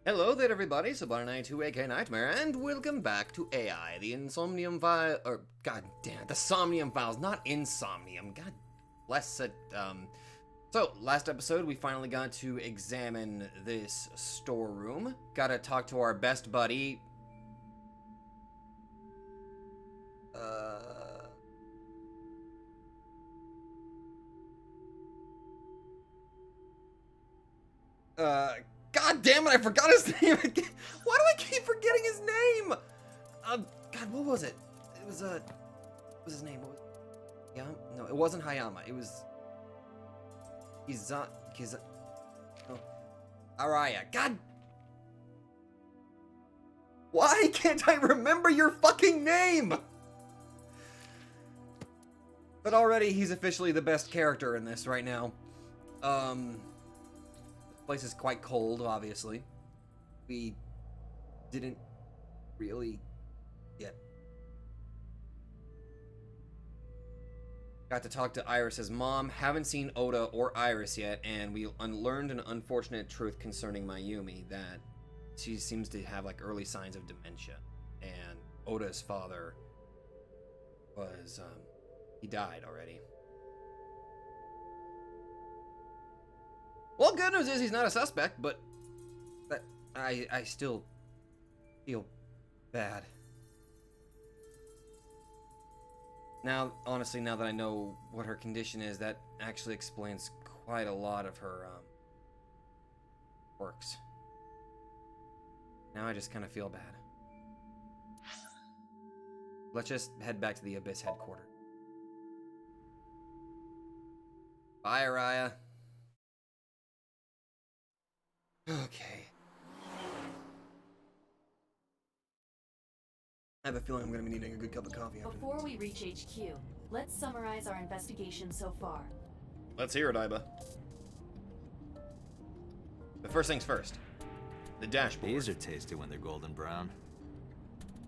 Hello there, everybody. Sublime92 aka Nightmare, and welcome back to AI, the Insomnium file, or god damn it, the Somnium files, not Insomnium. God bless it. So last episode we finally got to examine this storeroom. Got to talk to our best buddy. God damn it, I forgot his name again. Why do I keep forgetting his name? God, what was it? It was, what was his name? What was it? Yeah? No, it wasn't Hayama. It was... Oh. Araya. God! Why can't I remember your fucking name? But already, he's officially the best character in this right now. The place is quite cold, obviously. We didn't really get... Got to talk to Iris's mom. Haven't seen Oda or Iris yet, and we learned an unfortunate truth concerning Mayumi, that she seems to have like early signs of dementia. And Oda's father was, he died already. Well, good news is he's not a suspect, but I still feel bad. Now, honestly, now that I know what her condition is, that actually explains quite a lot of her works. Now I just kind of feel bad. Let's just head back to the Abyss headquarters. Bye, Araya. Okay. I have a feeling I'm going to be needing a good cup of coffee after Before we reach HQ, let's summarize our investigation so far. Let's hear it, Iba. But first things first. The dashboard. These are tasty when they're golden brown.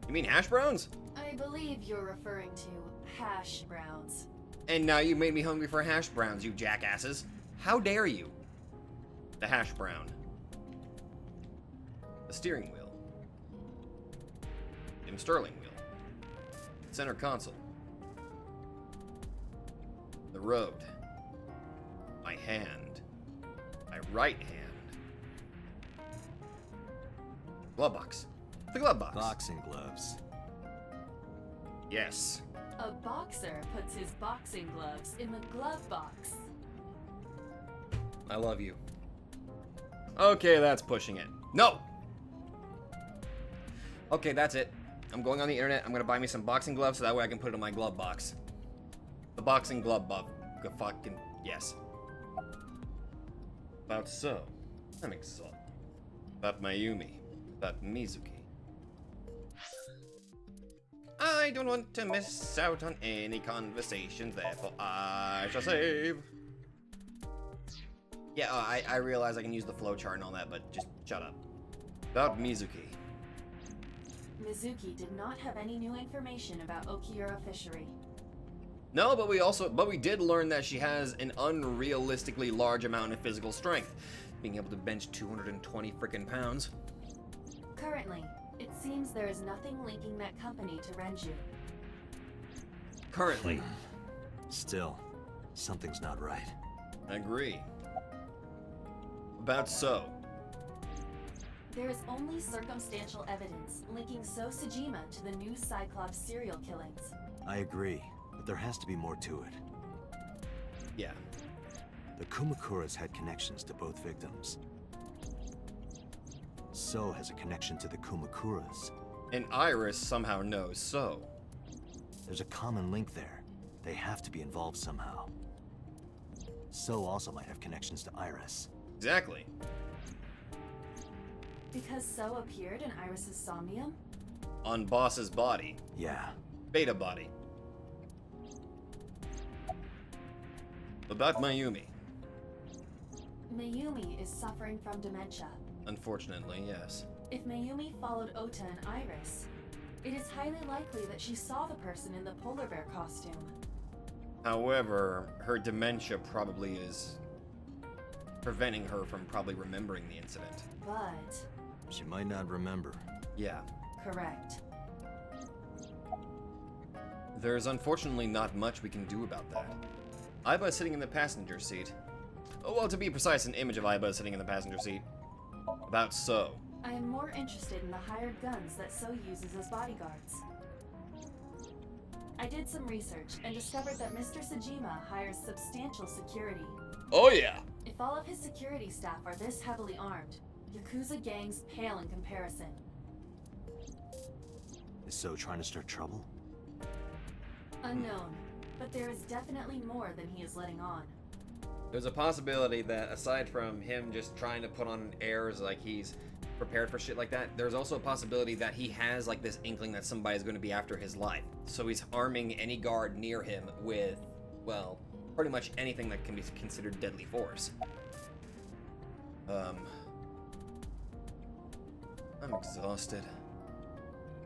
You mean hash browns? I believe you're referring to hash browns. And now you made me hungry for hash browns, you jackasses. How dare you? The hash brown. The steering wheel. Jim Sterling wheel. Center console. The road. My hand. My right hand. Glove box. The glove box. Boxing gloves. Yes. A boxer puts his boxing gloves in the glove box. I love you. Okay, that's pushing it. No! Okay, that's it. I'm going on the internet. I'm gonna buy me some boxing gloves so that way I can put it in my glove box. The boxing glove box. Fucking yes. About so. I'm exhausted. About Mayumi. About Mizuki. I don't want to miss out on any conversations, therefore I shall save. Yeah, I realize I can use the flowchart and all that, but just shut up. About Mizuki. Mizuki did not have any new information about Okiura Fishery. No, but we did learn that she has an unrealistically large amount of physical strength, being able to bench 220 frickin' pounds. Currently, it seems there is nothing linking that company to Renju. Currently. Still, something's not right. Agree. About so. There is only circumstantial evidence linking So Sajima to the new Cyclops serial killings. I agree, but there has to be more to it. Yeah. The Kumakuras had connections to both victims. So has a connection to the Kumakuras. And Iris somehow knows So. There's a common link there. They have to be involved somehow. So also might have connections to Iris. Exactly. Because So appeared in Iris's Somnium? On Boss's body. Yeah. Beta body. About Mayumi. Mayumi is suffering from dementia. Unfortunately, yes. If Mayumi followed Ota and Iris, it is highly likely that she saw the person in the polar bear costume. However, her dementia probably is preventing her from probably remembering the incident. But She might not remember. Yeah. Correct. There's unfortunately not much we can do about that. Aiba is sitting in the passenger seat. Oh, well, to be precise, an image of Aiba sitting in the passenger seat. About so. I am more interested in the hired guns that So uses as bodyguards. I did some research and discovered that Mr. Sajima hires substantial security. Oh, yeah. If all of his security staff are this heavily armed, Yakuza gangs pale in comparison. Is So trying to start trouble? Unknown, but there is definitely more than he is letting on. There's a possibility that aside from him just trying to put on airs like he's prepared for shit like that, there's also a possibility that he has like this inkling that somebody's going to be after his life. So he's arming any guard near him with, well, pretty much anything that can be considered deadly force. I'm exhausted.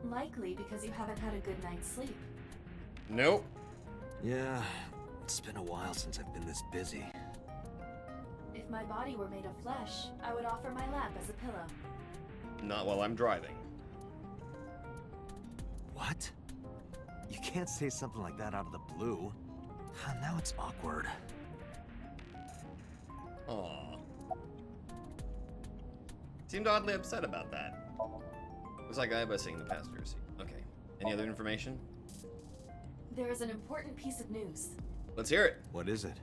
Likely because you haven't had a good night's sleep. Nope. Yeah, it's been a while since I've been this busy. If my body were made of flesh, I would offer my lap as a pillow. Not while I'm driving. What? You can't say something like that out of the blue. Now it's awkward. Aww. Seemed oddly upset about that. Looks like Aiba sitting in the passenger seat. Okay. Any other information? There is an important piece of news. Let's hear it. What is it?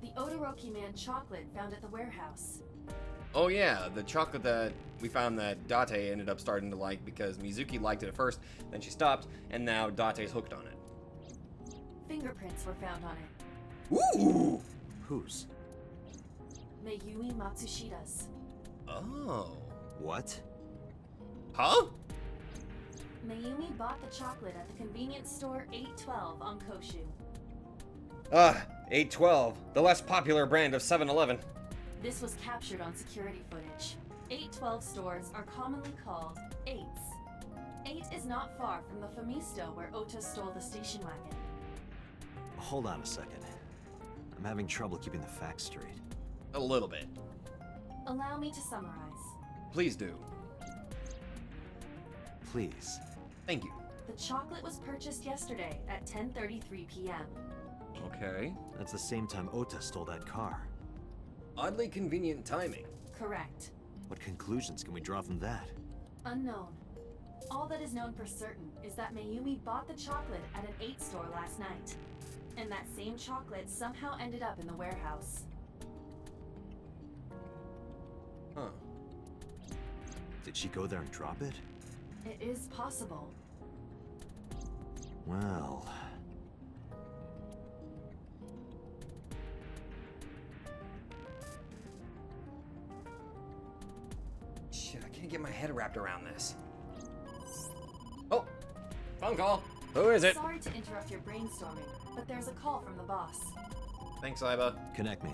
The Odoroki Man chocolate found at the warehouse. Oh yeah, the chocolate that we found that Date ended up starting to like because Mizuki liked it at first, then she stopped, and now Date's hooked on it. Fingerprints were found on it. Ooh! Whose? Mayumi Matsushida's. Oh. What? Huh? Mayumi bought the chocolate at the convenience store 812 on Koshu. 812, the less popular brand of 7-Eleven. This was captured on security footage. 812 stores are commonly called 8s. 8 is not far from the Famisto where Ota stole the station wagon. Hold on a second. I'm having trouble keeping the facts straight. A little bit. Allow me to summarize. Please do. Please. Thank you. The chocolate was purchased yesterday at 10:33 p.m. Okay. That's the same time Ota stole that car. Oddly convenient timing. Correct. What conclusions can we draw from that? Unknown. All that is known for certain is that Mayumi bought the chocolate at an 8 store last night. And that same chocolate somehow ended up in the warehouse. Huh. Did she go there and drop it? It is possible. Well... Shit, I can't get my head wrapped around this. Oh! Phone call! Who is it? Sorry to interrupt your brainstorming, but there's a call from the boss. Thanks, Aiba. Connect me.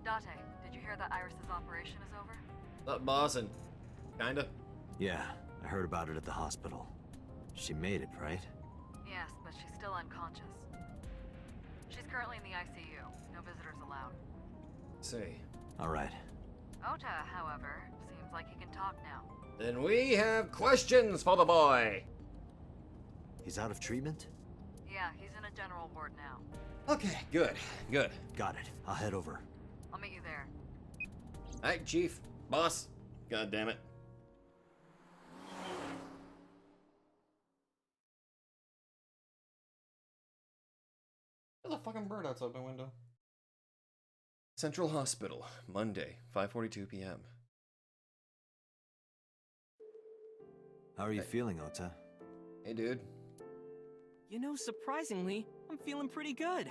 Date, did you hear that Iris's operation is over? What's up, boss? And kinda. Yeah, I heard about it at the hospital. She made it, right? Yes, but she's still unconscious. She's currently in the ICU. No visitors allowed. See. Alright. Ota, however, seems like he can talk now. Then we have questions for the boy. He's out of treatment? Yeah, he's in a general ward now. Okay, good, good. Got it. I'll head over. I'll meet you there. Alright, Chief. Boss. God damn it. There's a fucking bird outside my window. Central Hospital, Monday, 5:42 p.m. How are you feeling, Ota? Hey, dude. You know, surprisingly, I'm feeling pretty good.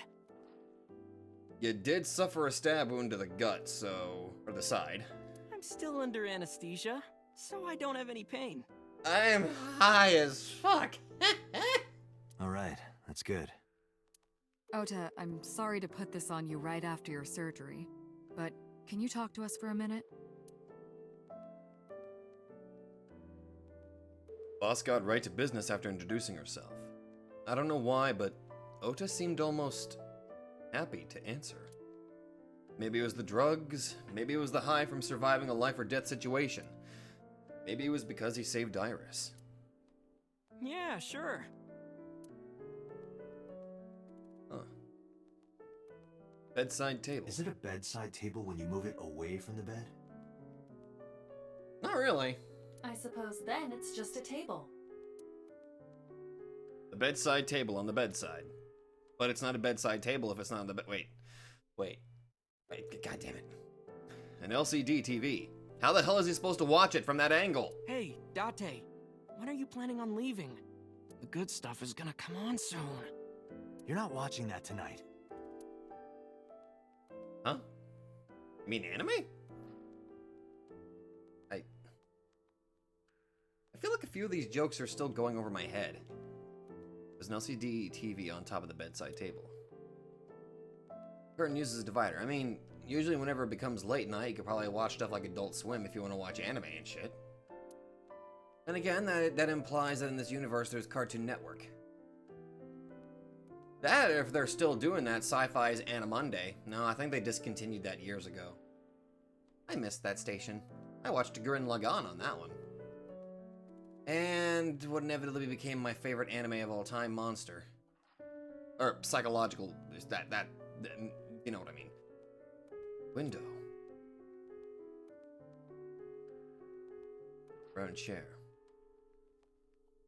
You did suffer a stab wound to the gut, so... or the side. I'm still under anesthesia, so I don't have any pain. I am high as fuck. Alright, that's good. Ota, I'm sorry to put this on you right after your surgery, but can you talk to us for a minute? Boss got right to business after introducing herself. I don't know why, but Ota seemed almost happy to answer. Maybe it was the drugs, maybe it was the high from surviving a life or death situation. Maybe it was because he saved Iris. Yeah, sure. Huh. Bedside table. Is it a bedside table when you move it away from the bed? Not really. I suppose then it's just a table. The bedside table on the bedside. But it's not a bedside table if it's not on the bed. Wait, god damn it. An LCD TV. How the hell is he supposed to watch it from that angle? Hey, Date, when are you planning on leaving? The good stuff is gonna come on soon. You're not watching that tonight. Huh? You mean anime? I feel like a few of these jokes are still going over my head. There's an LCD TV on top of the bedside table. Curtain uses a divider. I mean, usually whenever it becomes late night, you could probably watch stuff like Adult Swim if you want to watch anime and shit. And again, that implies that in this universe there's Cartoon Network. That, if they're still doing that, Sci-Fi's Animonday. No, I think they discontinued that years ago. I missed that station. I watched Gurren Lagann on that one. And what inevitably became my favorite anime of all time, Monster. Or psychological, that, you know what I mean. Window. Brown chair.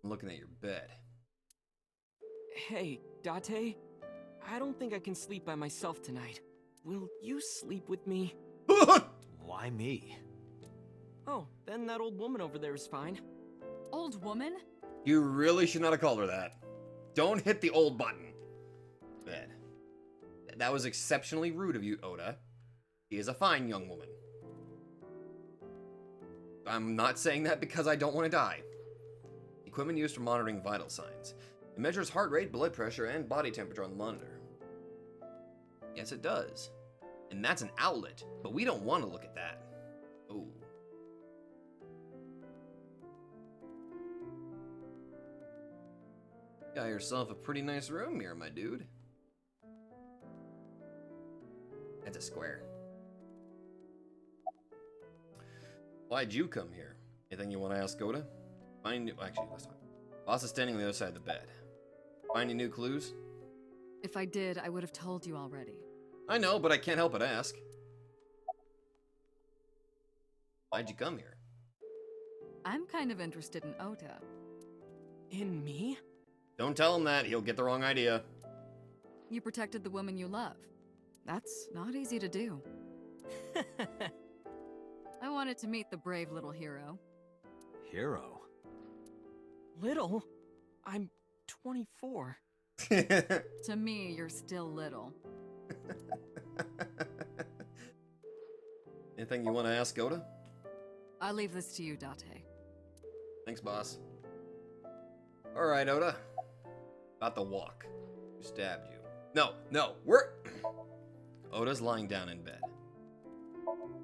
I'm looking at your bed. Hey, Date, I don't think I can sleep by myself tonight. Will you sleep with me? Why me? Oh, then that old woman over there is fine. Old woman? You really should not have called her that. Don't hit the old button. Bed. That was exceptionally rude of you, Oda. She is a fine young woman. I'm not saying that because I don't want to die. Equipment used for monitoring vital signs. It measures heart rate, blood pressure, and body temperature on the monitor. Yes, it does. And that's an outlet, but we don't want to look at that. Oh. Got yourself a pretty nice room here, my dude. That's a square. Why'd you come here? Anything you want to ask Oda? Actually, let's talk. Boss is standing on the other side of the bed. Find any new clues? If I did, I would have told you already. I know, but I can't help but ask. Why'd you come here? I'm kind of interested in Ota. In me? Don't tell him that, he'll get the wrong idea. You protected the woman you love. That's not easy to do. I wanted to meet the brave little hero. Hero? Little? I'm 24. To me, you're still little. Anything you want to ask Oda? I'll leave this to you, Date. Thanks, boss. Alright, Oda. About the walk. Who stabbed you? No, we're... Oda's lying down in bed.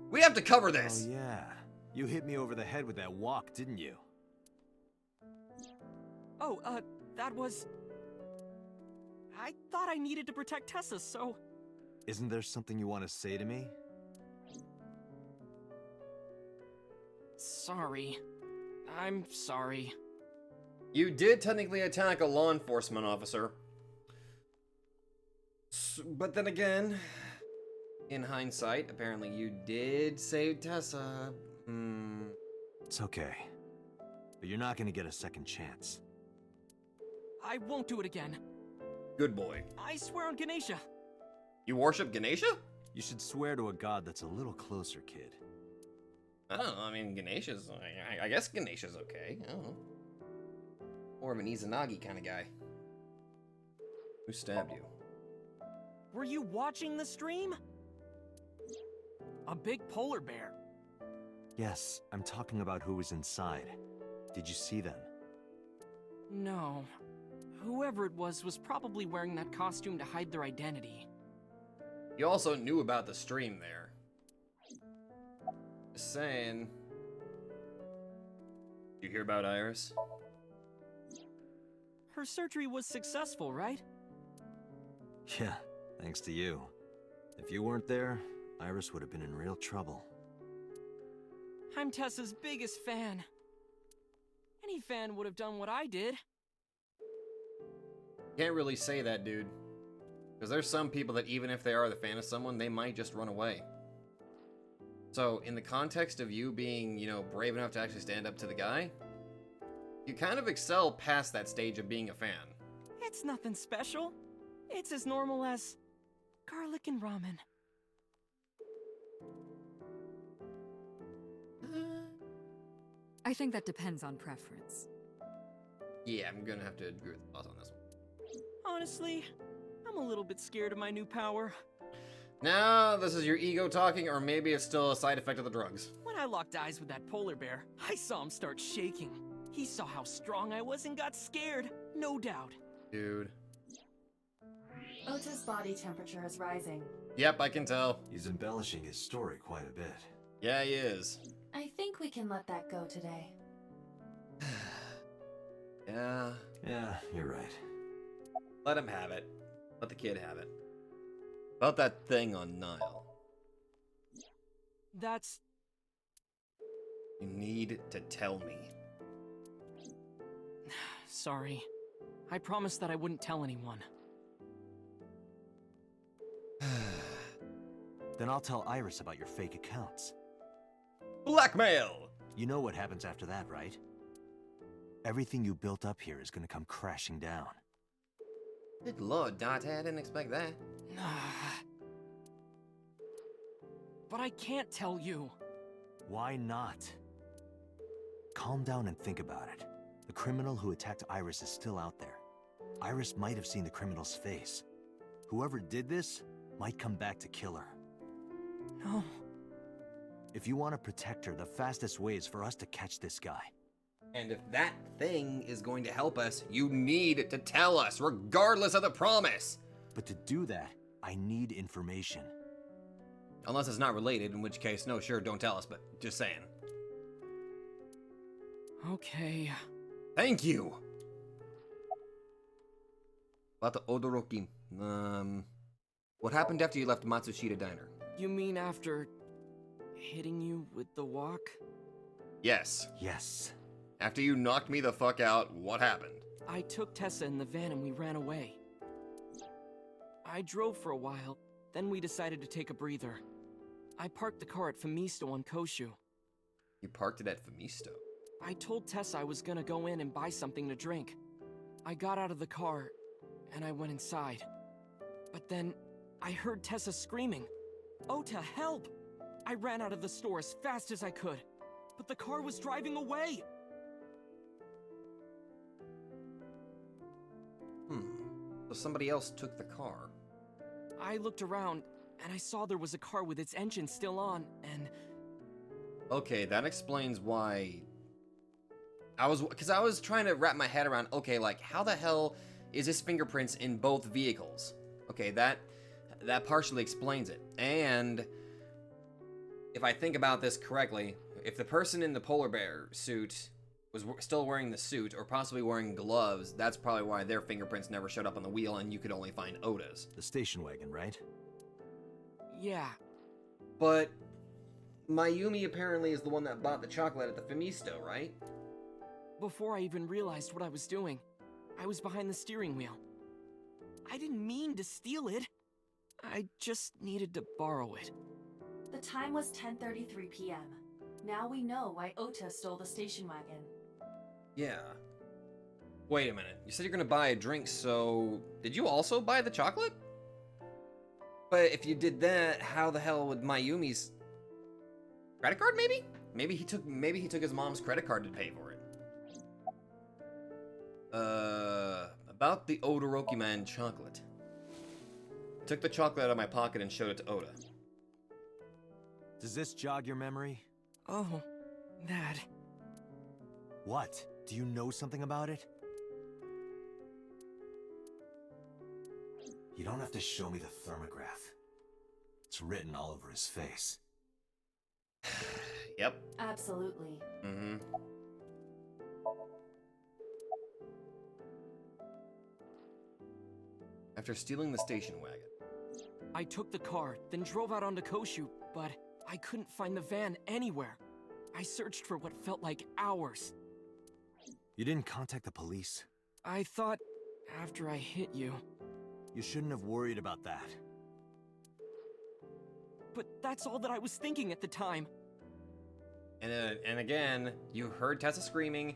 We have to cover this! Oh yeah. You hit me over the head with that walk, didn't you? Oh, that was... I thought I needed to protect Tessa, so... Isn't there something you want to say to me? Sorry. I'm sorry. You did technically attack a law enforcement officer. But then again, in hindsight, apparently you did save Tessa. It's okay. But you're not gonna get a second chance. I won't do it again. Good boy. I swear on Ganesha. You worship Ganesha? You should swear to a god that's a little closer, kid. I don't know, I mean, Ganesha's... I guess Ganesha's okay. I don't know. More of an Izanagi kind of guy. Who stabbed you? Were you watching the stream? A big polar bear. Yes, I'm talking about who was inside. Did you see them? No. Whoever it was probably wearing that costume to hide their identity. You also knew about the stream there. Just saying. You hear about Iris? Her surgery was successful, right? Yeah, thanks to you. If you weren't there, Iris would have been in real trouble. I'm Tessa's biggest fan. Any fan would have done what I did. Can't really say that, dude. Because there's some people that even if they are the fan of someone, they might just run away. So, in the context of you being, you know, brave enough to actually stand up to the guy, you kind of excel past that stage of being a fan. It's nothing special. It's as normal as garlic and ramen. I think that depends on preference. Yeah, I'm gonna have to agree with the boss on this one. Honestly, I'm a little bit scared of my new power. Now, this is your ego talking, or maybe it's still a side effect of the drugs. When I locked eyes with that polar bear, I saw him start shaking. He saw how strong I was and got scared, no doubt. Dude. Ota's body temperature is rising. Yep, I can tell. He's embellishing his story quite a bit. Yeah, he is. I think we can let that go today. Yeah. Yeah, you're right. Let him have it. Let the kid have it. About that thing on Nile. That's... You need to tell me. Sorry. I promised that I wouldn't tell anyone. Then I'll tell Iris about your fake accounts. Blackmail! You know what happens after that, right? Everything you built up here is gonna come crashing down. Good lord, Dante, I didn't expect that. But I can't tell you. Why not? Calm down and think about it. The criminal who attacked Iris is still out there. Iris might have seen the criminal's face. Whoever did this might come back to kill her. No. If you want to protect her, the fastest way is for us to catch this guy. And if that thing is going to help us, you need to tell us, regardless of the promise. But to do that, I need information. Unless it's not related, in which case, no, sure, don't tell us, but just saying. Okay. Thank you! About the Odoroki, what happened after you left Matsushita Diner? You mean after hitting you with the walk? Yes. Yes. After you knocked me the fuck out, what happened? I took Tessa in the van and we ran away. I drove for a while, then we decided to take a breather. I parked the car at Famisto on Koshu. You parked it at Famisto? I told Tessa I was gonna go in and buy something to drink. I got out of the car, and I went inside. But then, I heard Tessa screaming, "Ota, help!" I ran out of the store as fast as I could, but the car was driving away! So somebody else took the car. I looked around, and I saw there was a car with its engine still on, and... Okay, that explains why... Because I was trying to wrap my head around, okay, like, how the hell is his fingerprints in both vehicles? Okay, that partially explains it. And if I think about this correctly, if the person in the polar bear suit was still wearing the suit, or possibly wearing gloves, that's probably why their fingerprints never showed up on the wheel and you could only find Oda's. The station wagon, right? yeah. But Mayumi apparently is the one that bought the chocolate at the Famisto, right? Before I even realized what I was doing, I was behind the steering wheel. I didn't mean to steal it. I just needed to borrow it. The time was 10:33 p.m. Now we know why Ota stole the station wagon. Yeah. Wait a minute. You said you're gonna buy a drink, so... Did you also buy the chocolate? But if you did that, how the hell would Mayumi's... credit card, maybe? Maybe he took his mom's credit card to pay for it. About the Odoroki Man chocolate. I took the chocolate out of my pocket and showed it to Oda. Does this jog your memory? Oh, that. What? Do you know something about it? You don't have to show me the thermograph. It's written all over his face. Yep. Absolutely. Mm-hmm. After stealing the station wagon. I took the car, then drove out onto Koshu, but I couldn't find the van anywhere. I searched for what felt like hours. You didn't contact the police? I thought after I hit you. You shouldn't have worried about that. But that's all that I was thinking at the time. And again, you heard Tessa screaming.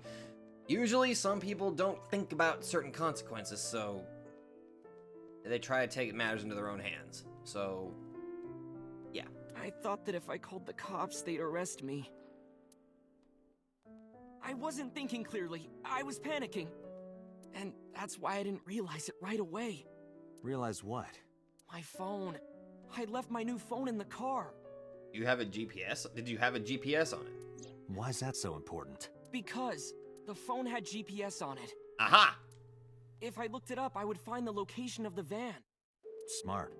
Usually some people don't think about certain consequences, so they try to take matters into their own hands. So, yeah. I thought that if I called the cops, they'd arrest me. I wasn't thinking clearly. I was panicking. And that's why I didn't realize it right away. Realize what? My phone. I left my new phone in the car. You have a GPS? Did you have a GPS on it? Why is that so important? Because the phone had GPS on it. Aha! If I looked it up, I would find the location of the van. Smart.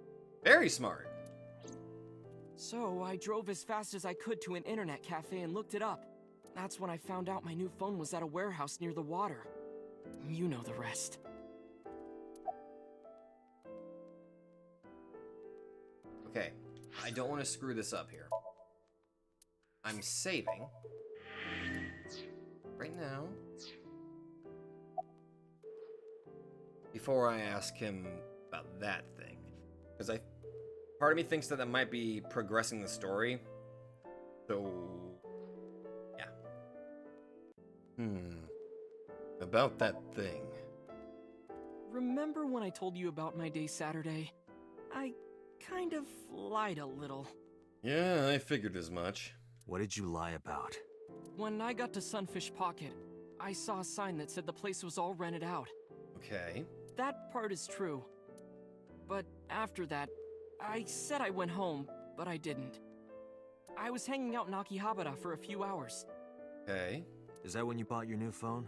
Very smart. So I drove as fast as I could to an internet cafe and looked it up. That's when I found out my new phone was at a warehouse near the water. You know the rest. Okay, I don't want to screw this up here. I'm saving. Right now. Before I ask him about that thing. Because part of me thinks that that might be progressing the story. So, yeah. About that thing. Remember when I told you about my day Saturday? I kind of lied a little. Yeah, I figured as much. What did you lie about? When I got to Sunfish Pocket, I saw a sign that said the place was all rented out. Okay. That part is true. But after that, I said I went home, but I didn't. I was hanging out in Akihabara for a few hours. Okay. Is that when you bought your new phone?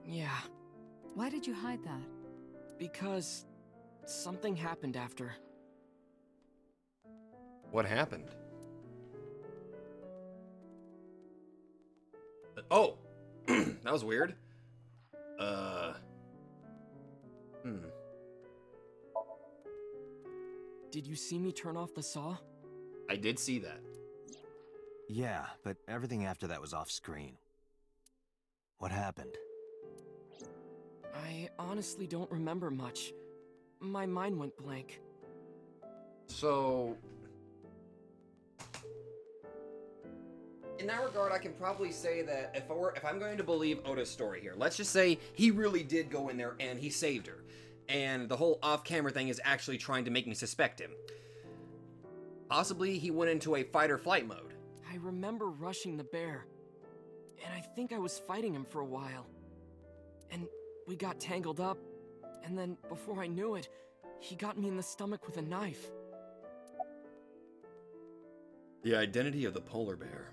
Yeah, Why did you hide that? because something happened after. What happened? Oh! That was weird. Did you see me turn off the saw? I did see that. Yeah, but everything after that was off screen. What happened? I honestly don't remember much. My mind went blank. So, in that regard, I can probably say that if I'm going to believe Ota's story here, let's just say he really did go in there and he saved her, and the whole off-camera thing is actually trying to make me suspect him. Possibly he went into a fight-or-flight mode. I remember rushing the bear, and I think I was fighting him for a while. And we got tangled up, and then before I knew it, he got me in the stomach with a knife. The identity of the polar bear.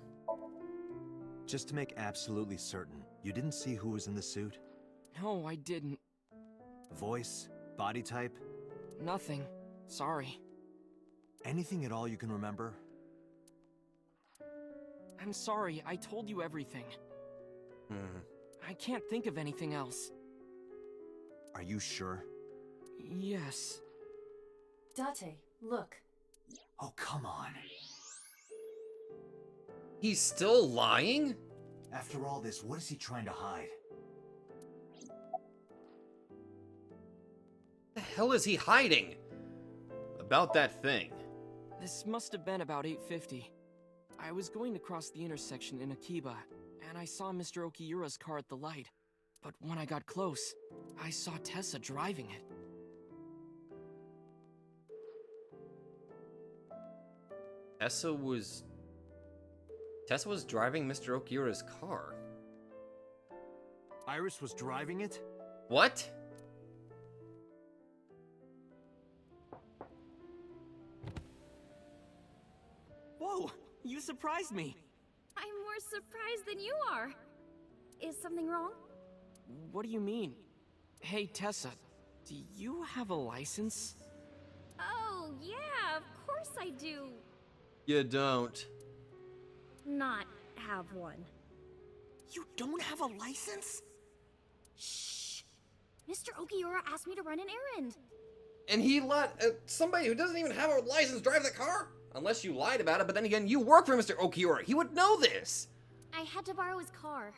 Just to make absolutely certain, you didn't see who was in the suit? No, I didn't. Voice? Body type? Nothing. Sorry. Anything at all you can remember? I'm sorry, I told you everything. I can't think of anything else. Are you sure? Yes. Date, look. Oh, come on. He's still lying? After all this, what is he trying to hide? What the hell is he hiding? About that thing. This must have been about 8:50. I was going to cross the intersection in Akiba, and I saw Mr. Okiura's car at the light. But when I got close, I saw Tessa driving it. Tessa was driving Mr. Okiura's car. Iris was driving it? What? Whoa! You surprised me! I'm more surprised than you are. Is something wrong? What do you mean? Hey, Tessa, do you have a license? Oh, yeah, of course I do. You don't. Not have one. You don't have a license? Shh! Mr. Okiura asked me to run an errand. And he let somebody who doesn't even have a license drive the car? Unless you lied about it, but then again, you work for Mr. Okiura. He would know this. I had to borrow his car.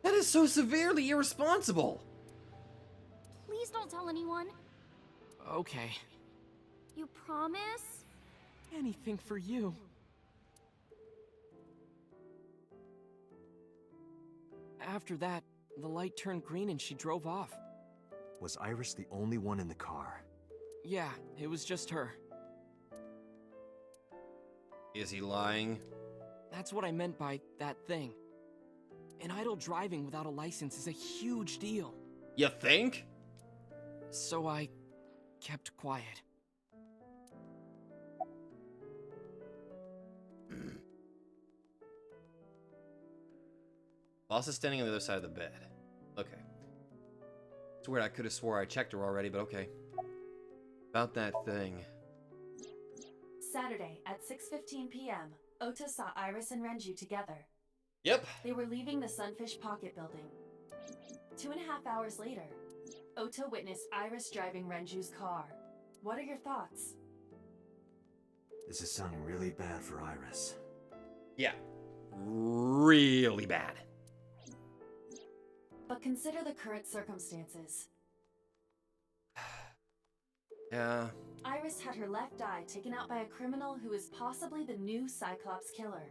That is so severely irresponsible. Please don't tell anyone. Okay. You promise? Anything for you. After that, the light turned green and she drove off. Was Iris the only one in the car? Yeah, it was just her. Is he lying? That's what I meant by that thing. And idle driving without a license is a huge deal. You think? So I kept quiet. Boss is standing on the other side of the bed. Okay. It's weird, I could have swore I checked her already, but okay. About that thing. Saturday at 6:15 p.m., Ota saw Iris and Renju together. Yep. They were leaving the Sunfish Pocket building. 2.5 hours later, Ota witnessed Iris driving Renju's car. What are your thoughts? This is sounding really bad for Iris. Yeah. Really bad. But consider the current circumstances. Yeah. Iris had her left eye taken out by a criminal who is possibly the new Cyclops killer.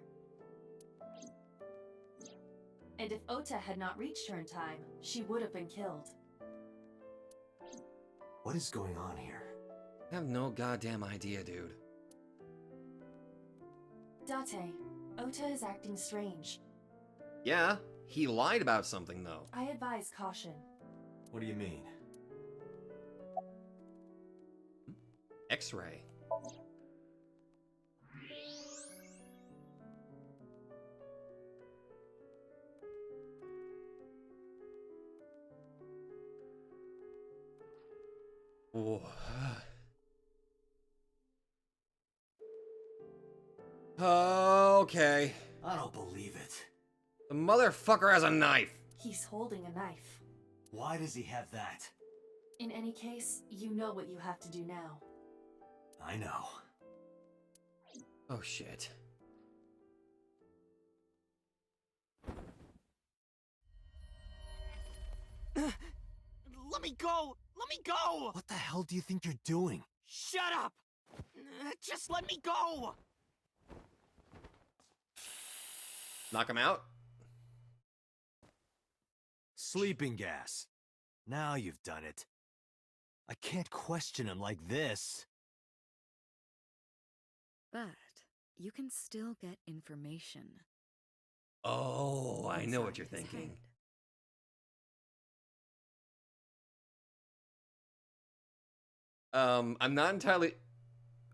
And if Ota had not reached her in time, she would have been killed. What is going on here? I have no goddamn idea, dude. Date, Ota is acting strange. Yeah, he lied about something, though. I advise caution. What do you mean? X-ray. Whoa. Okay. I don't believe it. The motherfucker has a knife. He's holding a knife. Why does he have that? In any case, you know what you have to do now. I know. Oh shit. Let me go! Let me go! What the hell do you think you're doing? Shut up! Just let me go! Knock him out? Sleeping gas. Now you've done it. I can't question him like this. But you can still get information. Oh, I know what you're inside his thinking. head. I'm not entirely...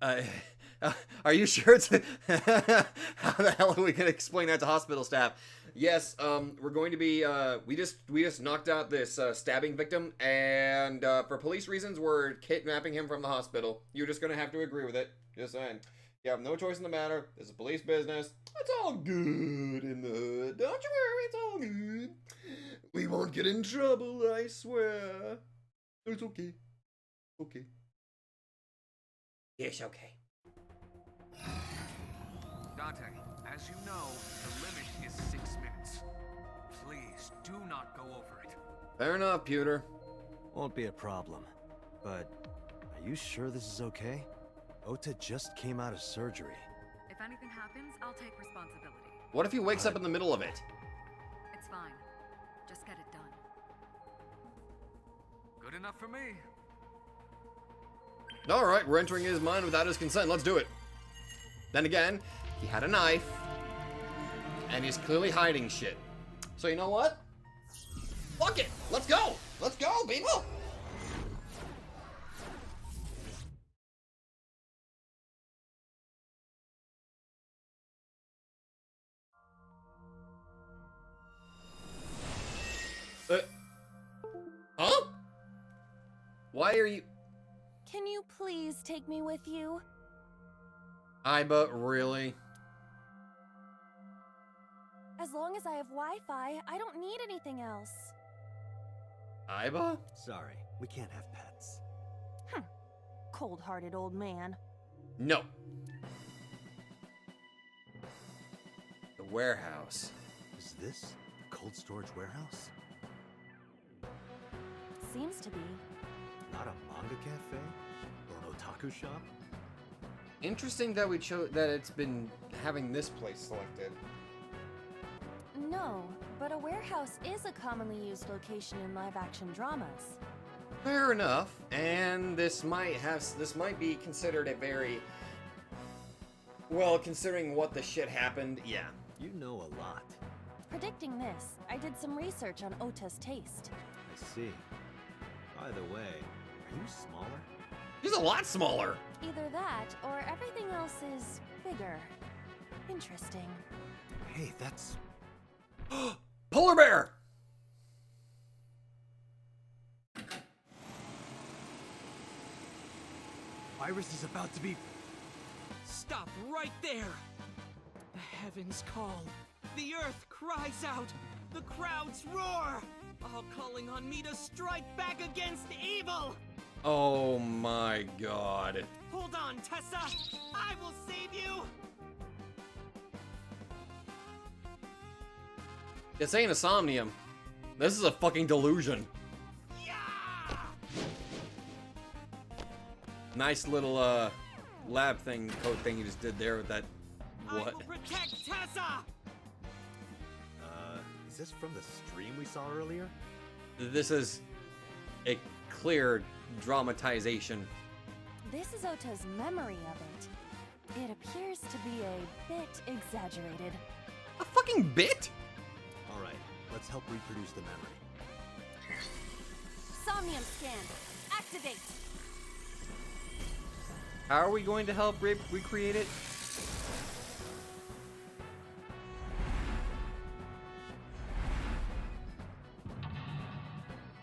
are you sure it's... How the hell are we gonna explain that to hospital staff? Yes, we're going to be, we just knocked out this, stabbing victim, and, for police reasons, we're kidnapping him from the hospital. You're just gonna have to agree with it. Just saying. You have no choice in the matter. This is police business. It's all good in the hood. Don't you worry, it's all good. We won't get in trouble, I swear. It's okay. Okay. Yes, okay. Dante, as you know, the limit is 6 minutes. Please do not go over it. Fair enough, Pewter. Won't be a problem. But are you sure this is okay? Ota just came out of surgery. If anything happens, I'll take responsibility. What if he wakes up in the middle of it? It's fine. Just get it done. Good enough for me. Alright, we're entering his mind without his consent. Let's do it. Then again, he had a knife. And he's clearly hiding shit. So you know what? Fuck it! Let's go! Let's go, people! Huh? Why are you... Can you please take me with you? Iba, really? As long as I have Wi-Fi, I don't need anything else. Iba? Sorry, we can't have pets. Cold-hearted old man. No. The warehouse. Is this cold storage warehouse? Seems to be. Not a manga cafe? Or an otaku shop? Interesting that we chose that it's been having this place selected. No, but a warehouse is a commonly used location in live-action dramas. Fair enough, and this might be considered a very well, considering what the shit happened. Yeah. You know a lot. Predicting this, I did some research on Ota's taste. I see. By the way, are you smaller? He's a lot smaller. Either that, or everything else is bigger. Interesting. Hey, that's... Polar bear! Iris is about to be... Stop right there! The heavens call. The earth cries out. The crowds roar. All calling on me to strike back against evil! Oh my god. Hold on, Tessa! I will save you! This ain't a Somnium. This is a fucking delusion. Yeah! Nice little, lab thing, code thing you just did there with that... I What? will protect Tessa! Is this from the stream we saw earlier? This is a clear dramatization. This is Ota's memory of it. It appears to be a bit exaggerated. A fucking bit? Alright, let's help reproduce the memory. Somnium scan. Activate. How are we going to help recreate it?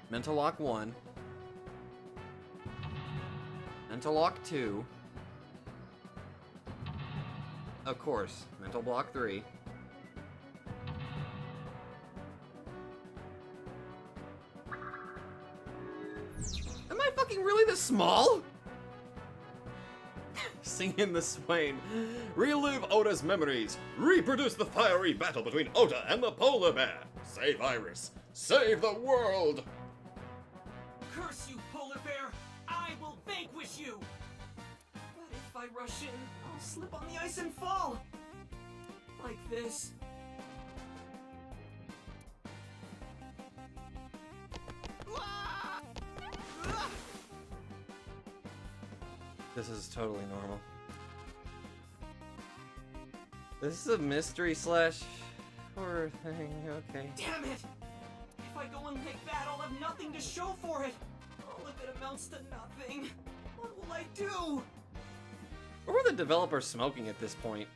Mental lock 1. Mental lock 2. Of course, mental block 3. Am I fucking really this small? Singing the Swain. Relive Ota's memories. Reproduce the fiery battle between Ota and the polar bear. Save Iris. Save the world. Curse you, polar bear! I will vanquish you! But if I rush in, I'll slip on the ice and fall! Like this. This is totally normal. This is a mystery slash horror thing, okay. Damn it! If I go in like that, I'll have nothing to show for it! All of it amounts to nothing. What will I do? What were the developers smoking at this point?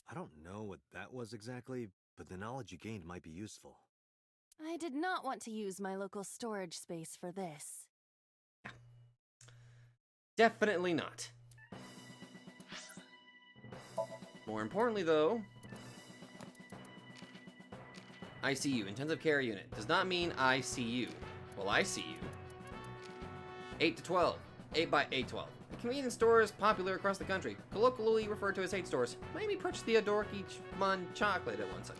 I don't know what that was exactly, but the knowledge you gained might be useful. I did not want to use my local storage space for this. Definitely not. More importantly, though, ICU, intensive care unit, does not mean ICU. Well, ICU. 8 to 12. 8 by 812. A convenience store is popular across the country, colloquially referred to as 8 stores. Maybe purchase the Adorky-mon chocolate at one such.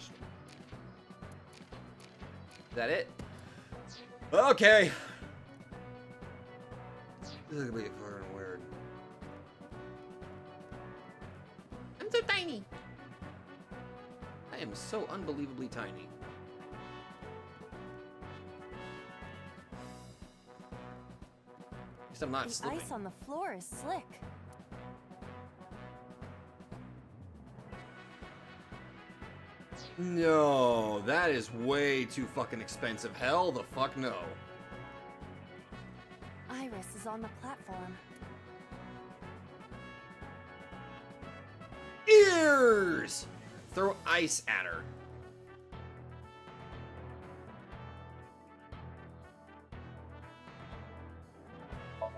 Is that it? Okay. This is gonna be fucking weird. I'm so tiny. I am so unbelievably tiny. At least I'm not The slipping. ice on the floor is slick. No, that is way too fucking expensive. Hell the fuck no. Iris is on the platform. Ears! Throw ice at her.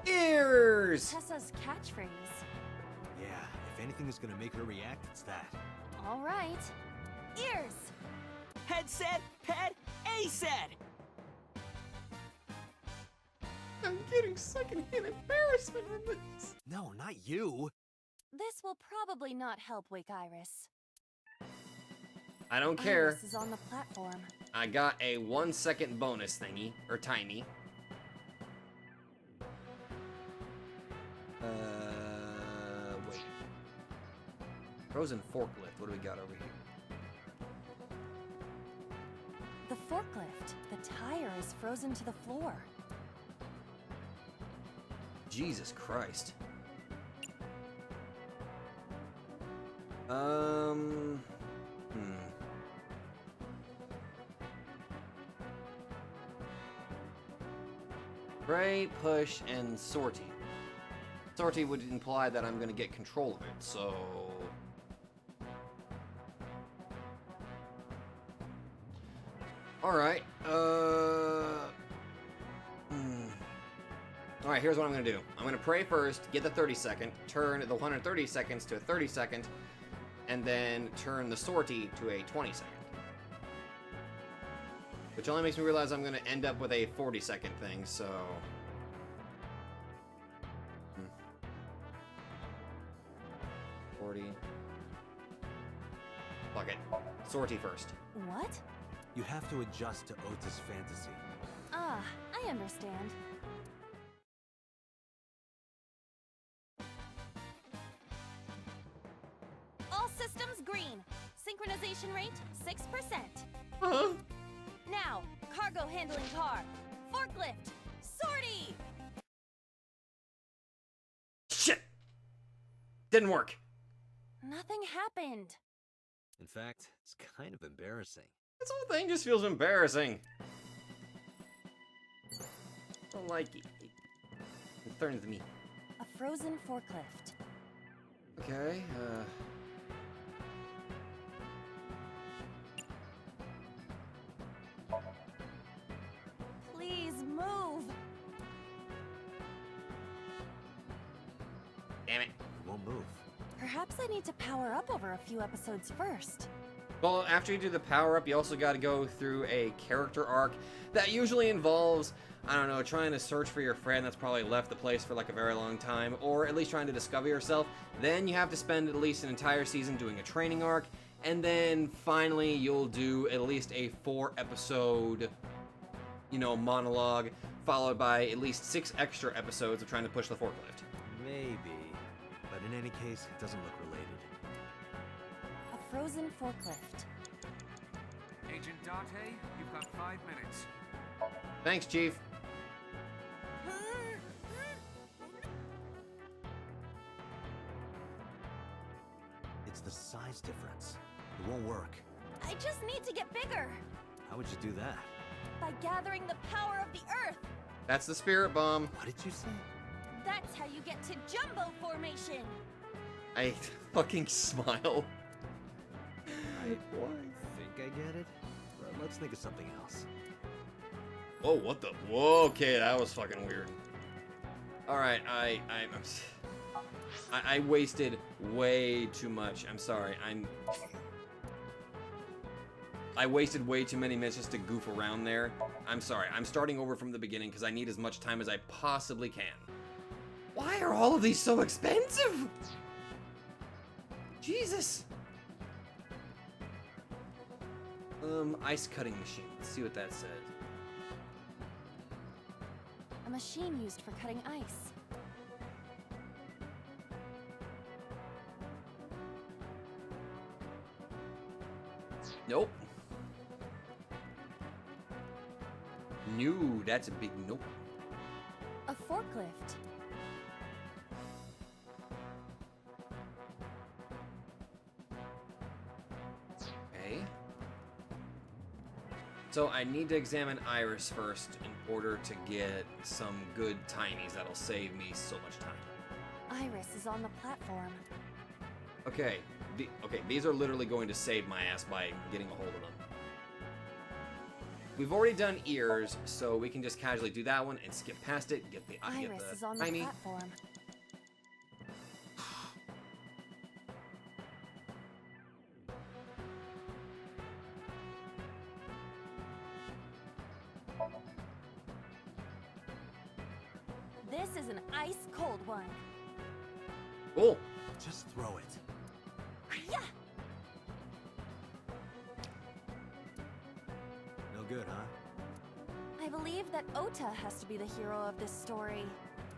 Ears! Tessa's catchphrase. Yeah, if anything is gonna make her react, it's that. All right. Ears! Head said, head, A said! I'm getting secondhand embarrassment from this. No, not you! This will probably not help wake Iris. I don't care. Iris is on the platform. I got a 1 second bonus thingy, or tiny. Wait. Frozen forklift, what do we got over here? The forklift. The tire is frozen to the floor. Jesus Christ. Spray, push, and sortie. Sortie would imply that I'm gonna get control of it, so... Alright, Alright, here's what I'm gonna do. I'm gonna pray first, get the 30 second, turn the 130 seconds to a 30 second, and then turn the sortie to a 20 second. Which only makes me realize I'm gonna end up with a 40 second thing, so... 40... Fuck it. Sortie first. What? You have to adjust to Ota's fantasy. Ah, I understand. All systems green. Synchronization rate 6%. Huh? Now, cargo handling car. Forklift. Sortie! Shit! Didn't work. Nothing happened. In fact, it's kind of embarrassing. This whole thing just feels embarrassing. I don't like it. It threatens me. A frozen forklift. Okay, Please move. damn it. It won't move. Perhaps I need to power up over a few episodes first. Well, after you do the power-up, you also got to go through a character arc that usually involves, I don't know, trying to search for your friend that's probably left the place for like a very long time, or at least trying to discover yourself. Then you have to spend at least an entire season doing a training arc, and then finally you'll do at least a 4-episode, you know, monologue, followed by at least 6 extra episodes of trying to push the forklift. Maybe. But in any case, it doesn't look related. A frozen forklift. Agent Date, you've got 5 minutes. Thanks, Chief. It's the size difference. It won't work. I just need to get bigger. How would you do that? By gathering the power of the earth. That's the spirit bomb. What did you say? That's how you get to jumbo formation. I fucking smile. I think I get it. But let's think of something else. Oh, what the? Whoa, okay, that was fucking weird. All right, I wasted way too much. I'm sorry. I wasted way too many minutes just to goof around there. I'm sorry. I'm starting over from the beginning because I need as much time as I possibly can. Why are all of these so expensive? Jesus. Ice cutting machine. Let's see what that says. A machine used for cutting ice. Nope. No, that's a big nope. A forklift. Okay. So I need to examine Iris first in order to get some good tinies that'll save me so much time. Iris is on the platform. Okay, these are literally going to save my ass by getting a hold of them. We've already done ears, so we can just casually do that one and skip past it, get the Iris is on the tiny. platform. This is an ice cold one. Cool. Just throw it. Yeah. good, huh? I believe that Ota has to be the hero of this story.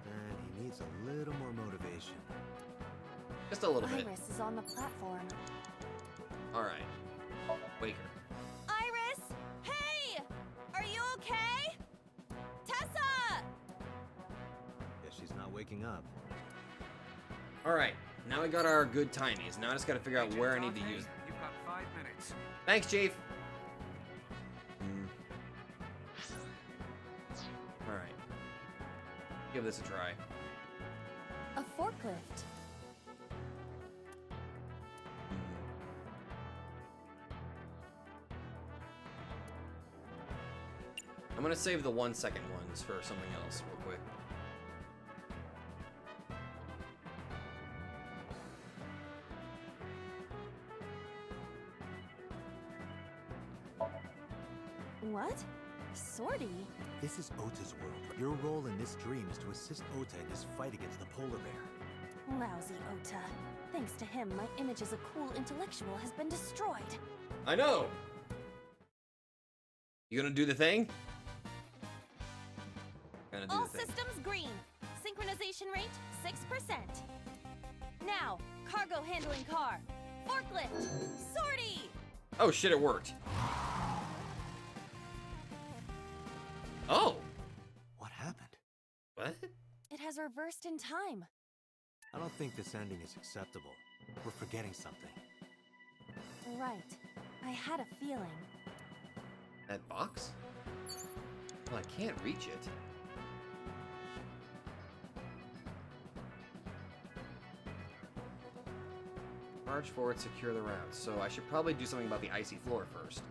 And he needs a little more motivation. Just a little bit. Iris is on the platform. Alright. Wake her. Iris! Hey! Are you okay? Tessa! Guess she's not waking up. Alright. Now we got our good timies. Now I just gotta figure out where I need to use them. You've got 5 minutes. Thanks, Chief. Alright. Give this a try. A forklift. I'm gonna save the 1 second ones for something else real quick. What? Sortie? This is Ota's world. Your role in this dream is to assist Ota in his fight against the polar bear. Lousy Ota. Thanks to him, my image as a cool intellectual has been destroyed. I know! You gonna do the thing? Gonna do All the thing. systems green. Synchronization rate 6%. Now, cargo handling car. Forklift. Sortie! Oh shit, it worked. Oh! What happened? What? It has reversed in time. I don't think this ending is acceptable. We're forgetting something. Right. I had a feeling. That box? Well, I can't reach it. March forward, secure the route. So I should probably do something about the icy floor first.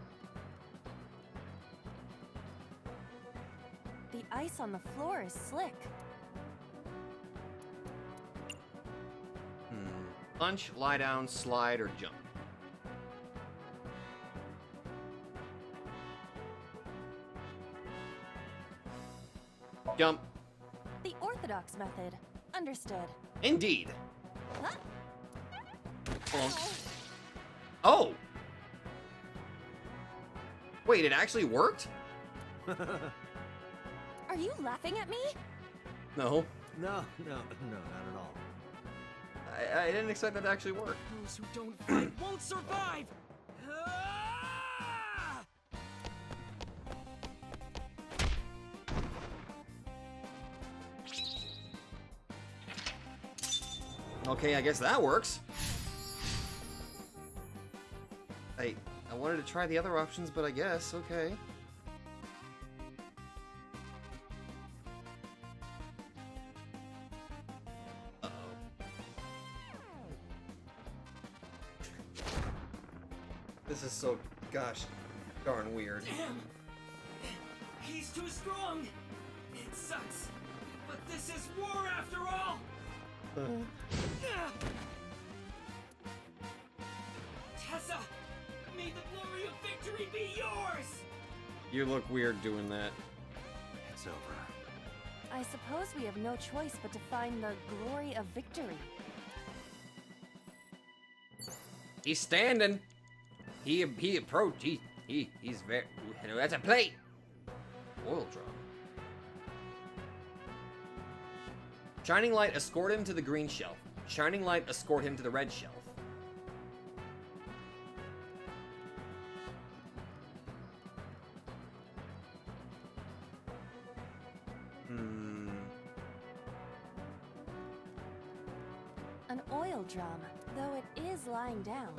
The ice on the floor is slick. Punch, lie down, slide, or jump. Jump. The orthodox method. Understood. Indeed. Huh? Oh! Wait, it actually worked? Are you laughing at me? No. No, not at all. I didn't expect that to actually work. Those who don't fight won't survive! Ah! Okay, I guess that works. I wanted to try the other options, but I guess, okay. Uh-oh. This is so, gosh, darn weird. Damn! He's too strong! It sucks, but this is war after all! Tessa! May the glory of victory be yours! You look weird doing that. It's over. I suppose we have no choice but to find the glory of victory. He's standing. He approached. He's very. That's a plate. Oil drum. Shining light, escort him to the green shelf. Shining light, escort him to the red shelf. An oil drum, though it is lying down.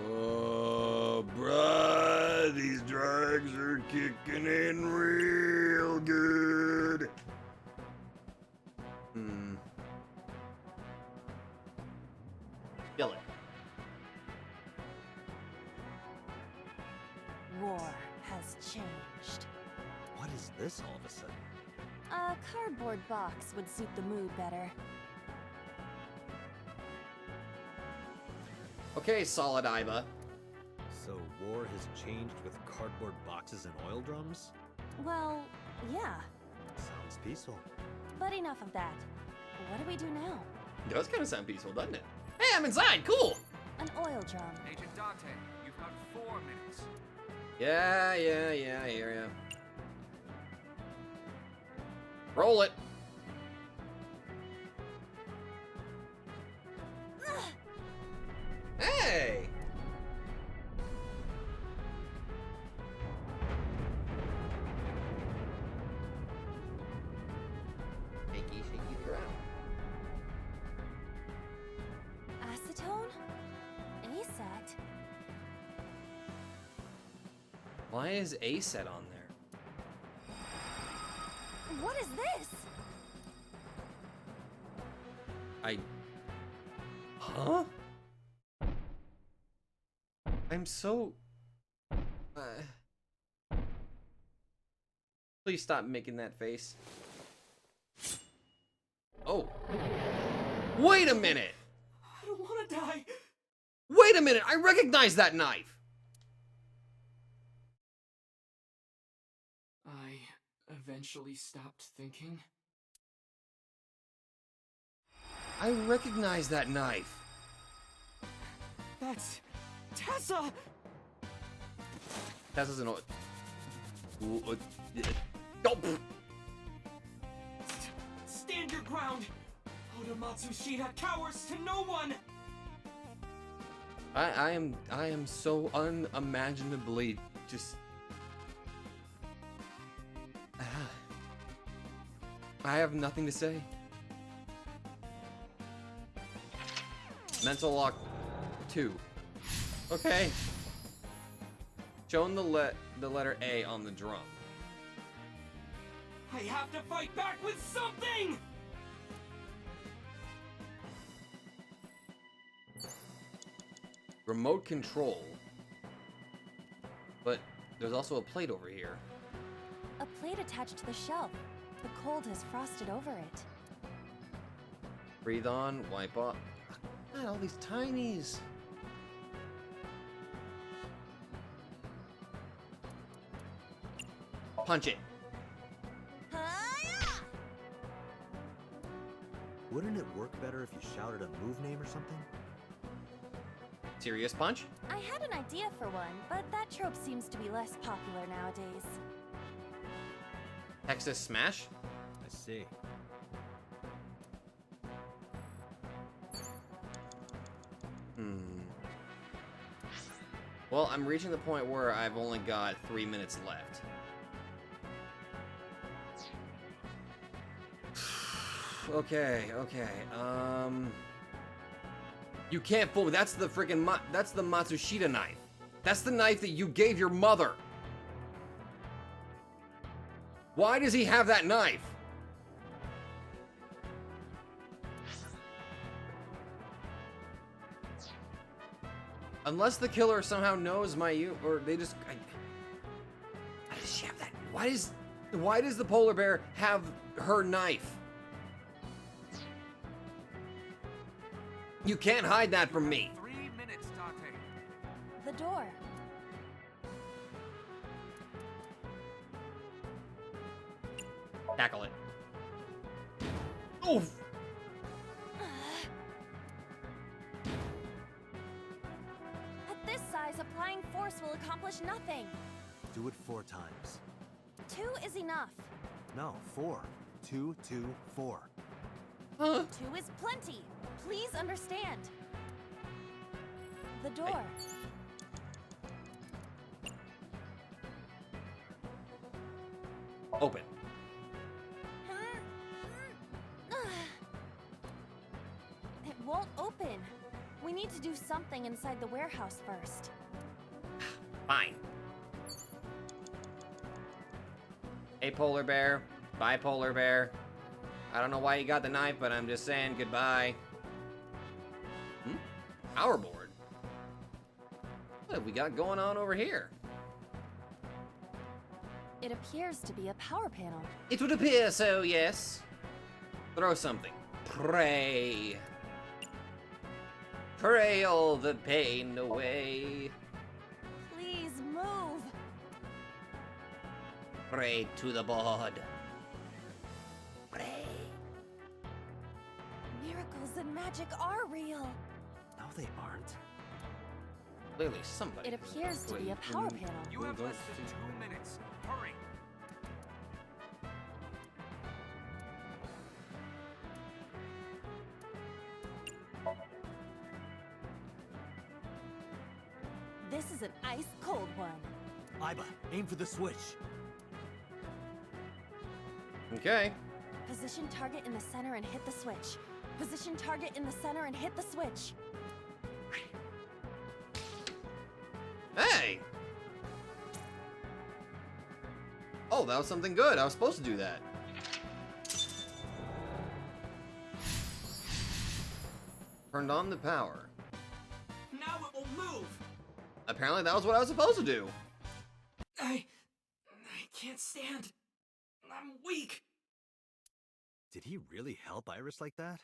Oh, bruh, these drugs are kicking in real good. Kill it. War has changed. What is this all of a sudden? A cardboard box would suit the mood better. Okay, Solid Iba. So war has changed with cardboard boxes and oil drums? Well, yeah. Sounds peaceful. But enough of that. What do we do now? It does kind of sound peaceful, doesn't it? Hey, I'm inside. Cool. An oil oil drum. Agent Dante, you've got 4 minutes. Yeah, I hear ya. Roll it. Hey! Shaky the ground. Acetone? ASAT? Why is A set on there? What is this? Huh? I'm so... Please stop making that face. Oh. Wait a minute! I don't want to die. Wait a minute! I recognize that knife! I eventually stopped thinking. I recognize that knife. That's Tessa! Tessa's an... Oh. Stand your ground! Oda Matsushita cowers to no one! I am so unimaginably just... I have nothing to say. Mental lock 2. Okay. Shown the letter A on the drum. I have to fight back with something! Remote control. But there's also a plate over here. A plate attached to the shelf. The cold has frosted over it. Breathe on, wipe off. God, all these tinies. Punch it. Hi-ya! Wouldn't it work better if you shouted a move name or something? Serious punch? I had an idea for one, but that trope seems to be less popular nowadays. Texas smash? I see. Well, I'm reaching the point where I've only got 3 minutes left. Okay. You can't fool me. That's the freaking that's the Matsushita knife. That's the knife that you gave your mother. Why does he have that knife? Unless the killer somehow knows or they just... Why does she have that? Why does the polar bear have her knife? You can't hide that from me. 3 minutes, Dante. The door. Tackle it. Oof! At this size, applying force will accomplish nothing. Do it 4 times. 2 is enough. No, 4. 2, 2, 4. Huh? 2 is plenty. Please understand. The door. Open. It won't open. We need to do something inside the warehouse first. Fine. Hey, polar bear. Bye, polar bear. I don't know why you got the knife, but I'm just saying goodbye. Power board? What have we got going on over here? It appears to be a power panel. It would appear so, yes. Throw something. Pray. Pray all the pain away. Please move. Pray to the board. Pray. Miracles and magic are real. No, they aren't. Clearly somebody. It appears to be a power panel. You have less than 2 minutes. Hurry. This is an ice cold one. Iba, aim for the switch. Okay. Position target in the center and hit the switch. Position target in the center and hit the switch. Hey! Oh, that was something good. I was supposed to do that. Turned on the power. Now it will move! Apparently that was what I was supposed to do. I can't stand. I'm weak. Did he really help Iris like that?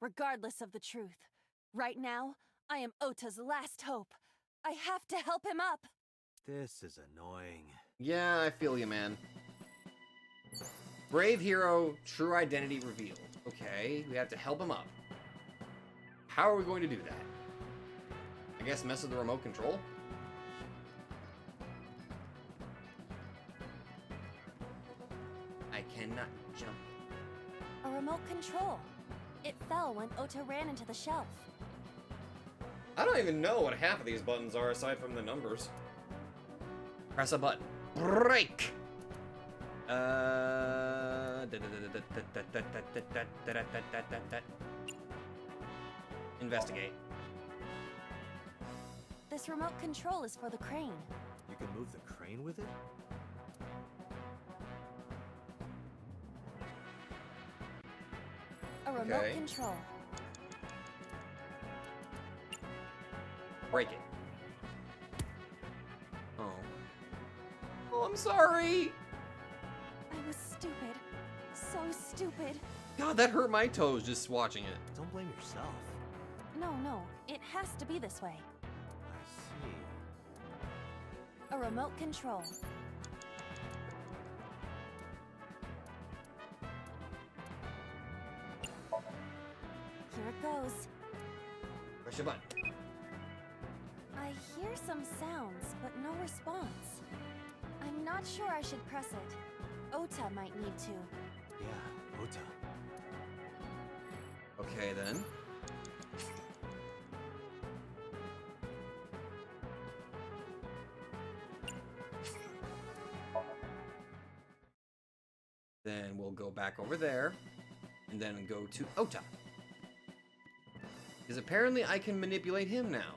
Regardless of the truth, right now, I am Ota's last hope. I have to help him up. This is annoying. Yeah, I feel you, man. Brave hero, true identity revealed. Okay, we have to help him up. How are we going to do that? I guess mess with the remote control? I cannot jump. A remote control. It fell when Ota ran into the shelf. I don't even know what half of these buttons are aside from the numbers. Press a button. Break! Investigate. This remote control is for the crane. You can move the crane with it? A remote Okay. control. Break it. Oh. Oh, I'm sorry! I was stupid. So stupid. God, that hurt my toes just watching it. Don't blame yourself. No, it has to be this way. I see. A remote control. Here it goes. Push a button. I hear some sounds, but no response. I'm not sure I should press it. Ota might need to. Yeah, Ota. Okay, then. Then we'll go back over there, and then go to Ota. Because apparently I can manipulate him now.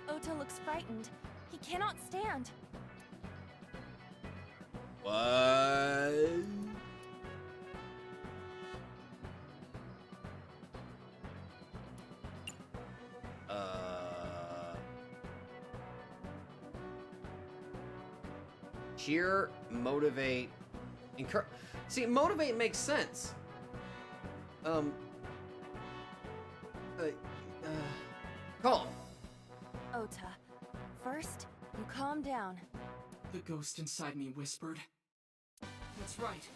Ota looks frightened. He cannot stand. What? Cheer, motivate, encourage. See, motivate makes sense. Calm. Ota, first, you calm down. The ghost inside me whispered. That's right.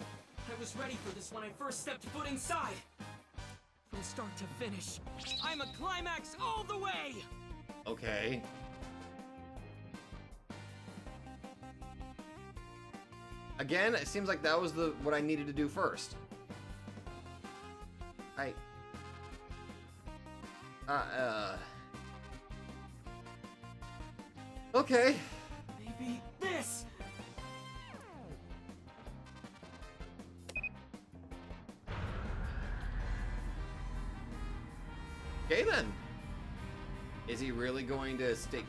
I was ready for this when I first stepped foot inside. From start to finish, I'm a climax all the way! Okay. Again, it seems like that was what I needed to do first. Okay. Maybe this! Okay then. Is he really going to stick?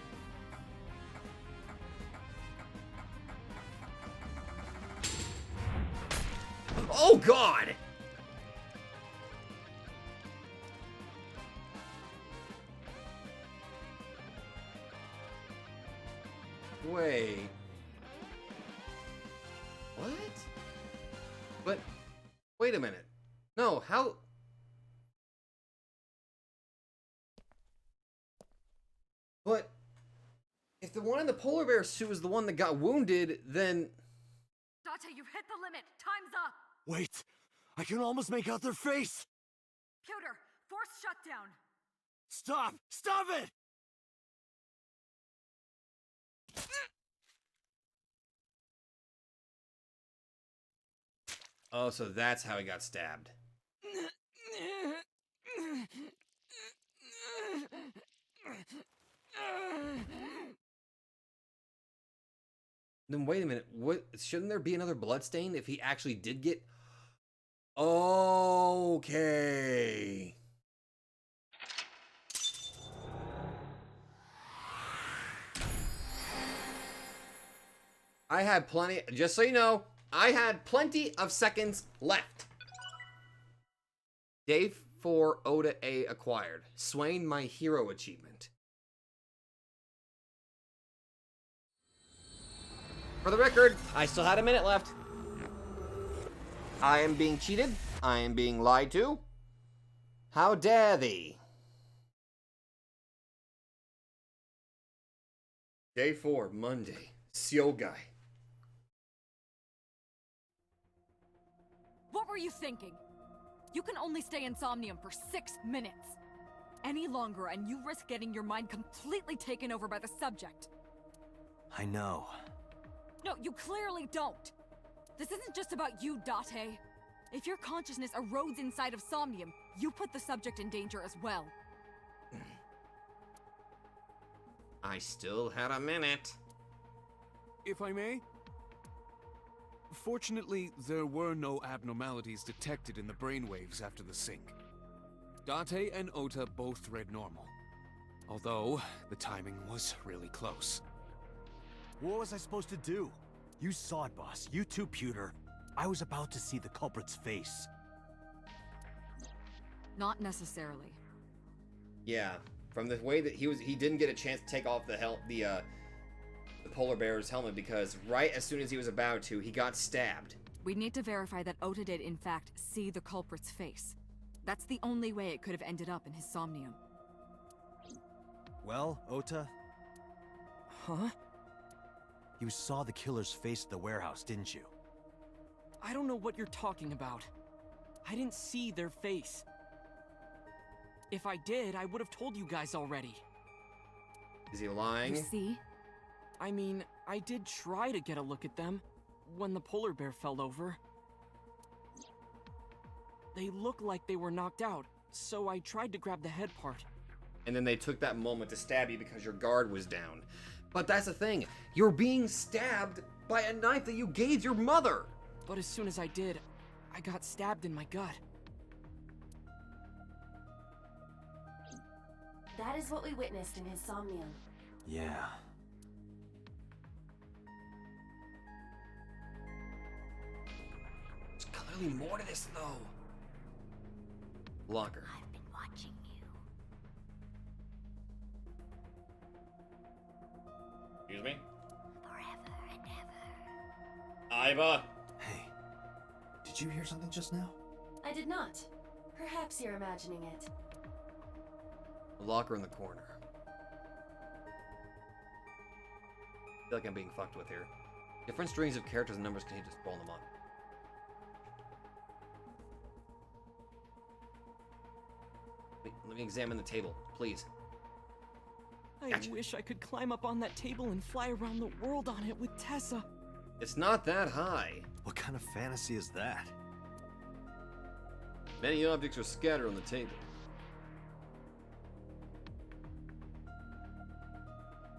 Oh God! Wait. What? But wait a minute. No, how? But if the one in the polar bear suit is the one that got wounded, then Date, you've hit the limit. Time's up. Wait! I can almost make out their face! Pewter, force Force shutdown! Stop! Stop it! Oh, so that's how he got stabbed. Then wait a minute. What? Shouldn't there be another bloodstain if he actually did get? Okay. I had plenty. Just so you know, I had plenty of seconds left. Day 4 Oda A acquired. Swain my hero achievement. For the record, I still had a minute left. I am being cheated. I am being lied to. How dare thee? Day 4, Monday. Syogai. What were you thinking? You can only stay in Somnium for 6 minutes. Any longer and you risk getting your mind completely taken over by the subject. I know. No, you clearly don't. This isn't just about you, Date. If your consciousness erodes inside of Somnium, you put the subject in danger as well. I still had a minute. If I may? Fortunately, there were no abnormalities detected in the brainwaves after the sync. Date and Ota both read normal. Although, the timing was really close. What was I supposed to do? You saw it, boss. You too, Pewter. I was about to see the culprit's face. Not necessarily. Yeah, from the way that he didn't get a chance to take off the polar bear's helmet because right as soon as he was about to, he got stabbed. We need to verify that Ota did in fact see the culprit's face. That's the only way it could have ended up in his Somnium. Well, Ota? Huh? You saw the killer's face at the warehouse, didn't you? I don't know what you're talking about. I didn't see their face. If I did, I would have told you guys already. Is he lying? You see? I mean, I did try to get a look at them when the polar bear fell over. They looked like they were knocked out, so I tried to grab the head part. And then they took that moment to stab you because your guard was down. But that's the thing. You're being stabbed by a knife that you gave your mother. But as soon as I did, I got stabbed in my gut. That is what we witnessed in his Somnium. Yeah. There's clearly more to this, though. Locker. I've been watching you. Excuse me? Forever and ever. Aiba. Hey, did you hear something just now? I did not. Perhaps you're imagining it. The locker in the corner. I feel like I'm being fucked with here. Different strings of characters and numbers, can you just roll them on? Let me examine the table, please. I Gotcha. wish I could climb up on that table and fly around the world on it with Tessa. It's not that high. What kind of fantasy is that? Many objects are scattered on the table.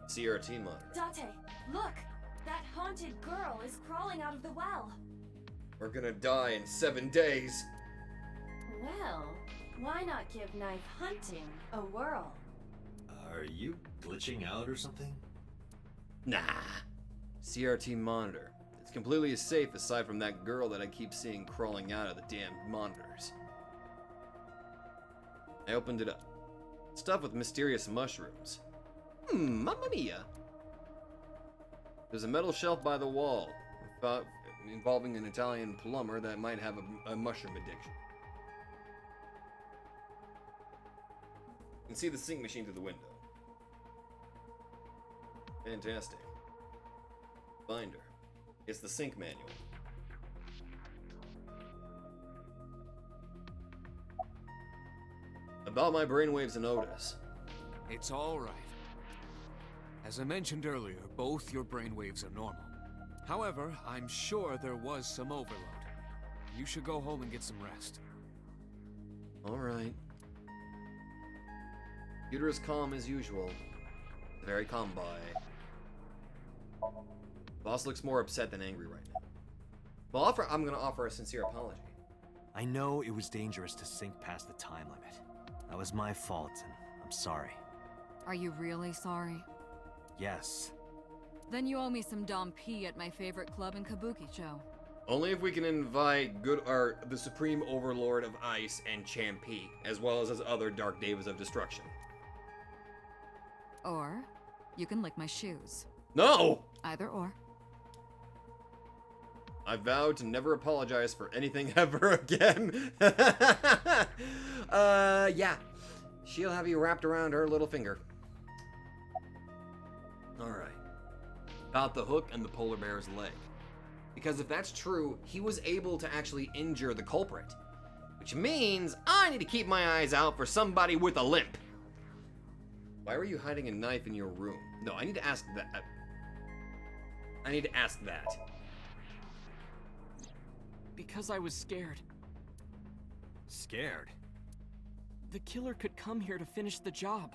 CRT monitor. Date, look! That haunted girl is crawling out of the well. We're gonna die in 7 days. Well, why not give knife hunting a whirl? Are you glitching out or something? Nah. CRT monitor. It's completely safe aside from that girl that I keep seeing crawling out of the damn monitors. I opened it up. Stuff with mysterious mushrooms. Mamma mia. There's a metal shelf by the wall, involving an Italian plumber that might have a mushroom addiction. You can see the sink machine through the window. Fantastic. Binder. It's the sink manual. A About my brainwaves and Otis. It's all right. As I mentioned earlier, both your brainwaves are normal. However, I'm sure there was some overload. You should go home and get some rest. Alright. Computer is calm as usual. Very calm boy. Boss looks more upset than angry right now. Well, I'm gonna offer a sincere apology. I know it was dangerous to sink past the time limit. That was my fault, and I'm sorry. Are you really sorry? Yes. Then you owe me some Dom P at my favorite club in Kabukicho. Only if we can invite the Supreme Overlord of Ice and Champi, as well as his other Dark Devas of Destruction. Or, you can lick my shoes. No! Either or. I vowed to never apologize for anything ever again. Yeah. She'll have you wrapped around her little finger. Alright. About the hook and the polar bear's leg. Because if that's true, he was able to actually injure the culprit. Which means I need to keep my eyes out for somebody with a limp. Why were you hiding a knife in your room? No, I need to ask that. I need to ask that. Because I was scared. Scared? The killer could come here to finish the job.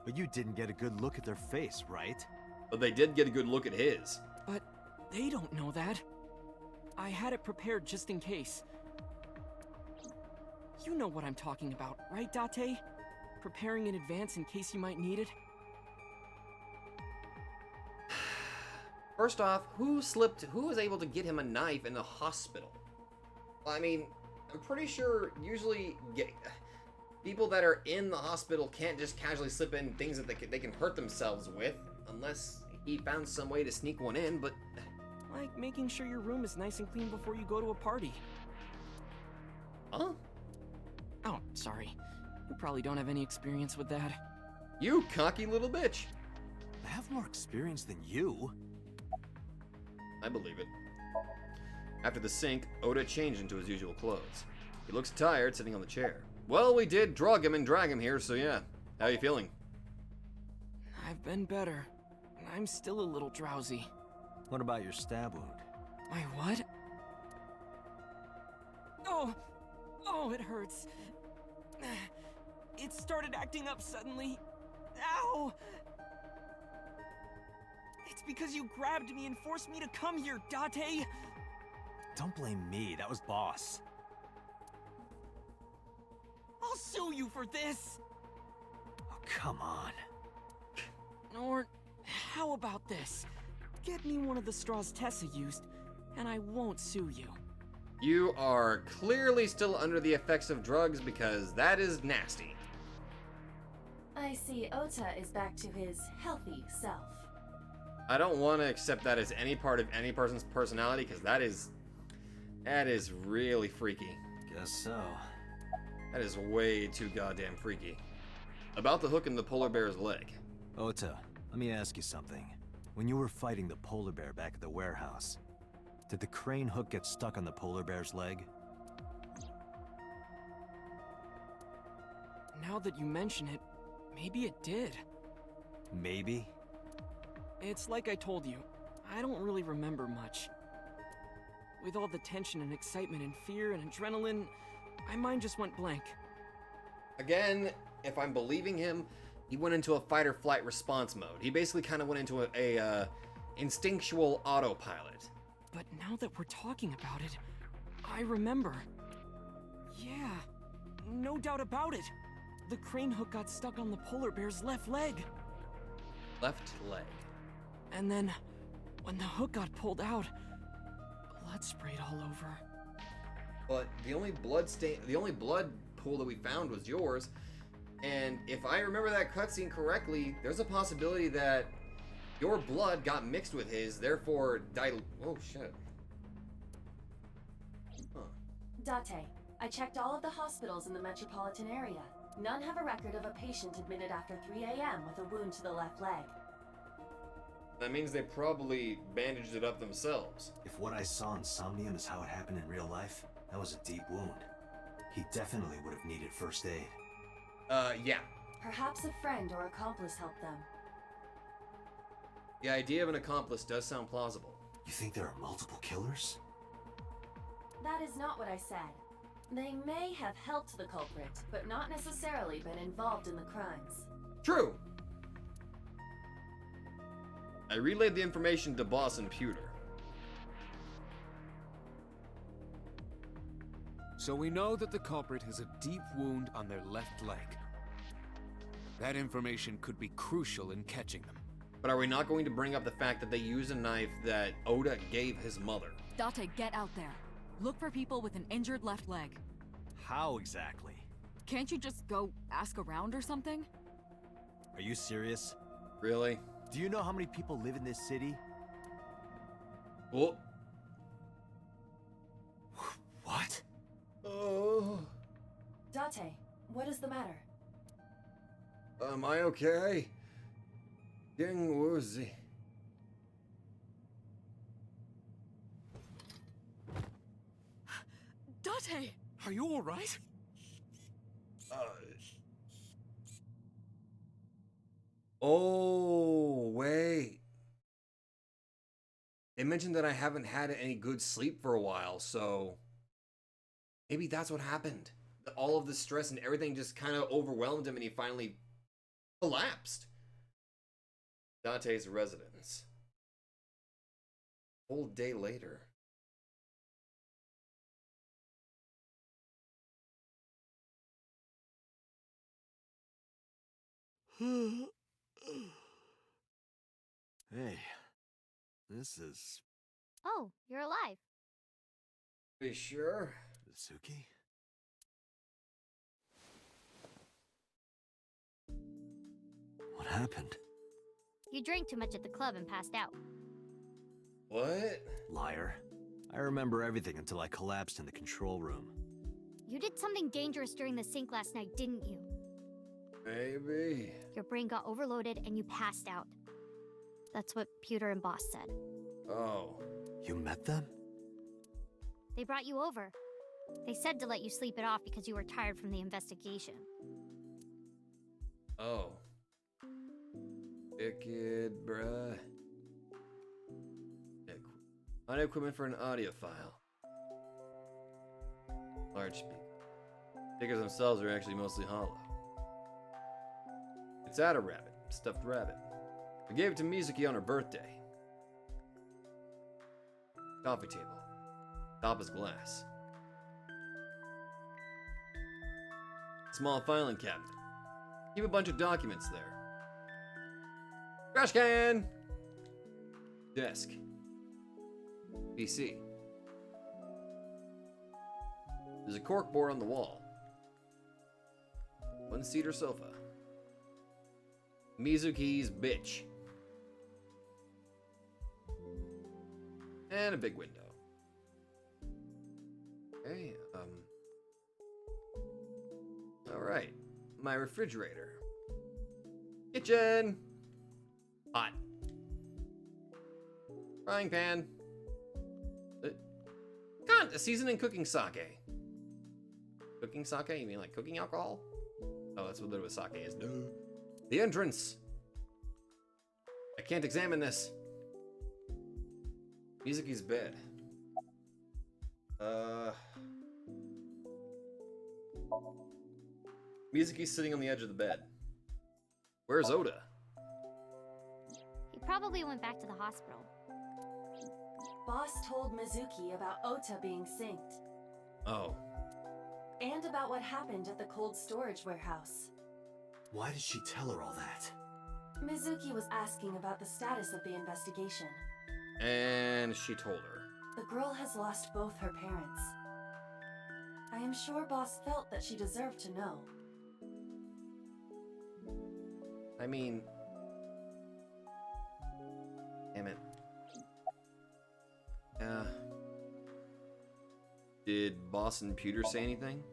But you didn't get a good look at their face, right? But they did get a good look at his. But they don't know that. I had it prepared just in case. You know what I'm talking about, right, Date? Preparing in advance in case you might need it? First off, who was able to get him a knife in the hospital? I mean, I'm pretty sure usually people that are in the hospital can't just casually slip in things that they can hurt themselves with, unless he found some way to sneak one in, but... Like making sure your room is nice and clean before you go to a party. Huh? Oh, sorry. You probably don't have any experience with that. You cocky little bitch. I have more experience than you. I believe it. After the sink, Oda changed into his usual clothes. He looks tired sitting on the chair. Well, we did drug him and drag him here, so yeah. How you feeling? I've been better. I'm still a little drowsy. What about your stab wound? My what? Oh! Oh, it hurts. It started acting up suddenly. Ow! It's because you grabbed me and forced me to come here, Date! Don't blame me, that was Boss. I'll sue you for this! Oh, come on. Or, how about this? Get me one of the straws Tessa used, and I won't sue you. You are clearly still under the effects of drugs because that is nasty. I see Ota is back to his healthy self. I don't want to accept that as any part of any person's personality because that is really freaky. Guess so. That is way too goddamn freaky. About the hook in the polar bear's leg. Ota, let me ask you something. When you were fighting the polar bear back at the warehouse, did the crane hook get stuck on the polar bear's leg? Now that you mention it, maybe it did. Maybe? It's like I told you, I don't really remember much. With all the tension and excitement and fear and adrenaline, my mind just went blank. Again, if I'm believing him, he went into a fight-or-flight response mode. He basically kind of went into a instinctual autopilot. But now that we're talking about it, I remember. Yeah, no doubt about it. The crane hook got stuck on the polar bear's left leg. Left leg. And then, when the hook got pulled out, blood sprayed all over. But the only blood pool that we found was yours. And if I remember that cutscene correctly, there's a possibility that your blood got mixed with his, therefore oh shit. Huh. Date, I checked all of the hospitals in the metropolitan area. None have a record of a patient admitted after 3 a.m. with a wound to the left leg. That means they probably bandaged it up themselves. If what I saw in Somnium is how it happened in real life, that was a deep wound. He definitely would have needed first aid. Yeah. Perhaps a friend or accomplice helped them. The idea of an accomplice does sound plausible. You think there are multiple killers? That is not what I said. They may have helped the culprit, but not necessarily been involved in the crimes. True! I relayed the information to Boss and Pewter. So we know that the culprit has a deep wound on their left leg. That information could be crucial in catching them. But are we not going to bring up the fact that they used a knife that Oda gave his mother? Date, get out there. Look for people with an injured left leg. How exactly? Can't you just go ask around or something? Are you serious? Really? Do you know how many people live in this city? Oh. What? Oh. Date, what is the matter? Am I okay? Getting woozy. Date! Are you alright? Oh, wait. They mentioned that I haven't had any good sleep for a while, so maybe that's what happened. All of the stress and everything just kind of overwhelmed him and he finally collapsed. Date's residence. A whole day later. Hey, this is... Oh, you're alive. Are you sure? Suki? What happened? You drank too much at the club and passed out. What? Liar. I remember everything until I collapsed in the control room. You did something dangerous during the sink last night, didn't you? Maybe. Your brain got overloaded and you passed out. That's what Pewter and Boss said. Oh. You met them? They brought you over. They said to let you sleep it off because you were tired from the investigation. Oh. Wicked, bruh. Audio equipment for an audio file. Large speaker. Speakers themselves are actually mostly hollow. It's at a rabbit, stuffed rabbit. I gave it to Mizuki on her birthday. Coffee table. Top is glass. Small filing cabinet. Keep a bunch of documents there. Trash can! Desk. PC. There's a corkboard on the wall. One-seater sofa. Mizuki's bitch. And a big window. Okay, alright. My refrigerator. Kitchen! Hot. Frying pan. God, a seasoning cooking sake. Cooking sake? You mean like cooking alcohol? Oh, that's what literally sake is. No. The entrance. I can't examine this. Mizuki's bed. Mizuki's sitting on the edge of the bed. Where's Oda? He probably went back to the hospital. Boss told Mizuki about Ota being synced. Oh. And about what happened at the cold storage warehouse. Why did she tell her all that? Mizuki was asking about the status of the investigation. And she told her. The girl has lost both her parents. I am sure Boss felt that she deserved to know. I mean... Damn it. Did Boss and Pewter say anything?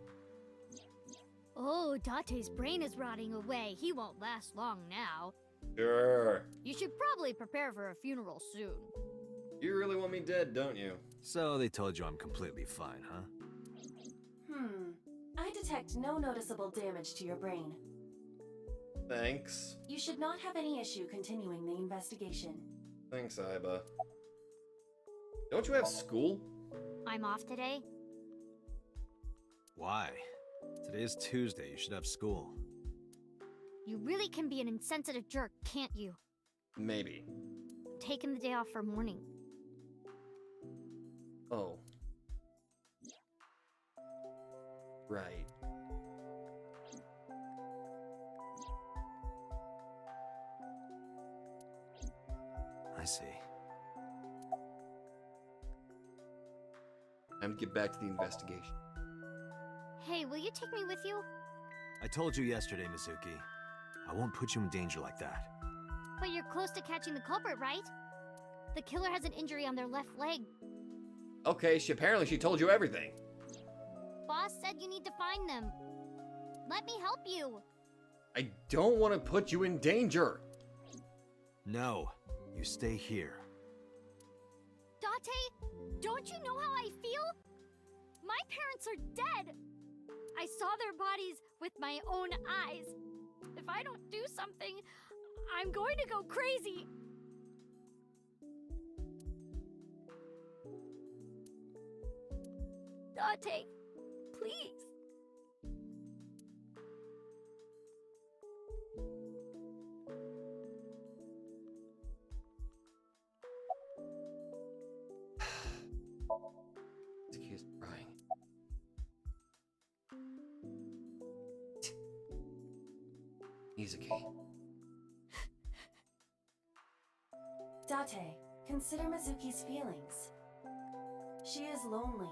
Oh, Date's brain is rotting away. He won't last long now. Sure. You should probably prepare for a funeral soon. You really want me dead, don't you? So they told you I'm completely fine, huh? I detect no noticeable damage to your brain. Thanks. You should not have any issue continuing the investigation. Thanks, Aiba. Don't you have school? I'm off today. Why? Today is Tuesday. You should have school. You really can be an insensitive jerk, can't you? Maybe. Taking the day off for mourning. Oh. Right. I see. Time to get back to the investigation. Hey, will you take me with you? I told you yesterday, Mizuki. I won't put you in danger like that. But you're close to catching the culprit, right? The killer has an injury on their left leg. Okay, apparently she told you everything. Boss said you need to find them. Let me help you. I don't want to put you in danger. No, you stay here. Date, don't you know how I feel? My parents are dead. I saw their bodies with my own eyes. If I don't do something, I'm going to go crazy. Date, please. He's crying. Mizuki. Date, consider Mizuki's feelings. She is lonely.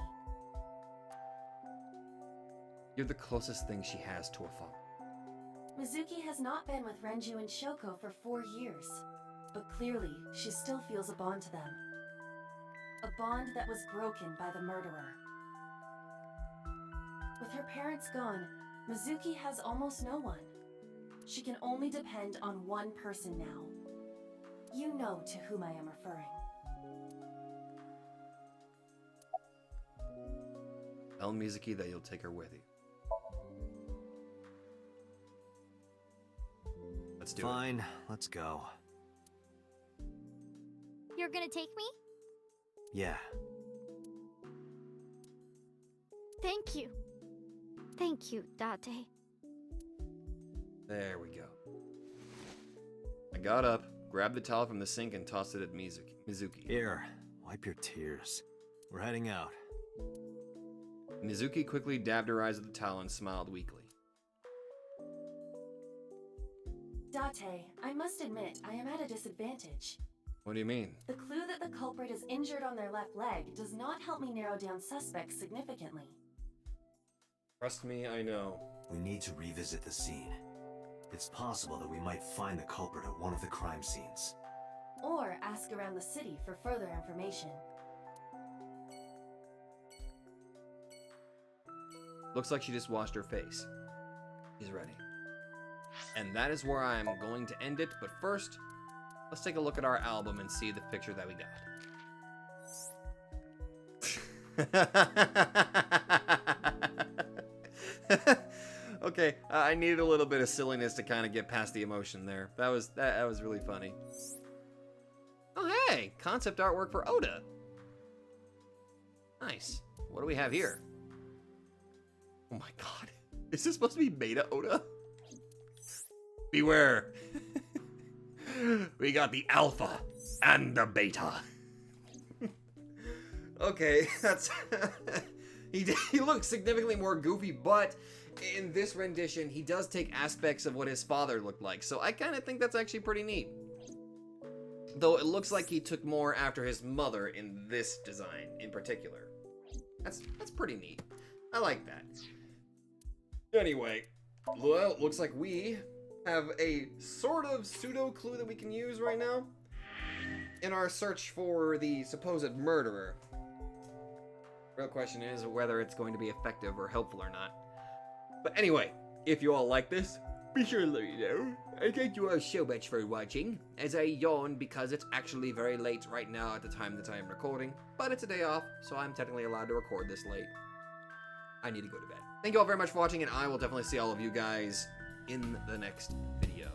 You're the closest thing she has to a father. Mizuki has not been with Renju and Shoko for 4 years, but clearly she still feels a bond to them. A bond that was broken by the murderer. With her parents gone, Mizuki has almost no one. She can only depend on one person now. You know to whom I am referring. Tell Mizuki that you'll take her with you. Let's do it. Fine, let's go. You're gonna take me? Yeah. Thank you. Thank you, Date. There we go. I got up, grabbed the towel from the sink, and tossed it at Mizuki. Here, wipe your tears. We're heading out. Mizuki quickly dabbed her eyes with the towel and smiled weakly. Date, I must admit, I am at a disadvantage. What do you mean? The clue that the culprit is injured on their left leg does not help me narrow down suspects significantly. Trust me, I know. We need to revisit the scene. It's possible that we might find the culprit at one of the crime scenes. Or ask around the city for further information. Looks like she just washed her face. She's ready. And that is where I'm going to end it, but first, let's take a look at our album and see the picture that we got. Okay, I needed a little bit of silliness to kind of get past the emotion there. That was really funny. Oh hey, concept artwork for Oda. Nice. What do we have here? Oh my god. Is this supposed to be beta Oda? Beware. We got the alpha and the beta. Okay, that's he looks significantly more goofy, but in this rendition, he does take aspects of what his father looked like. So I kind of think that's actually pretty neat. Though it looks like he took more after his mother in this design in particular. That's pretty neat. I like that. Anyway, well, looks like we have a sort of pseudo clue that we can use right now in our search for the supposed murderer. Real question is whether it's going to be effective or helpful or not. But anyway, if you all like this, be sure to let me know. And thank you all so much for watching, as I yawn because it's actually very late right now at the time that I am recording, but it's a day off, so I'm technically allowed to record this late. I need to go to bed. Thank you all very much for watching, and I will definitely see all of you guys in the next video.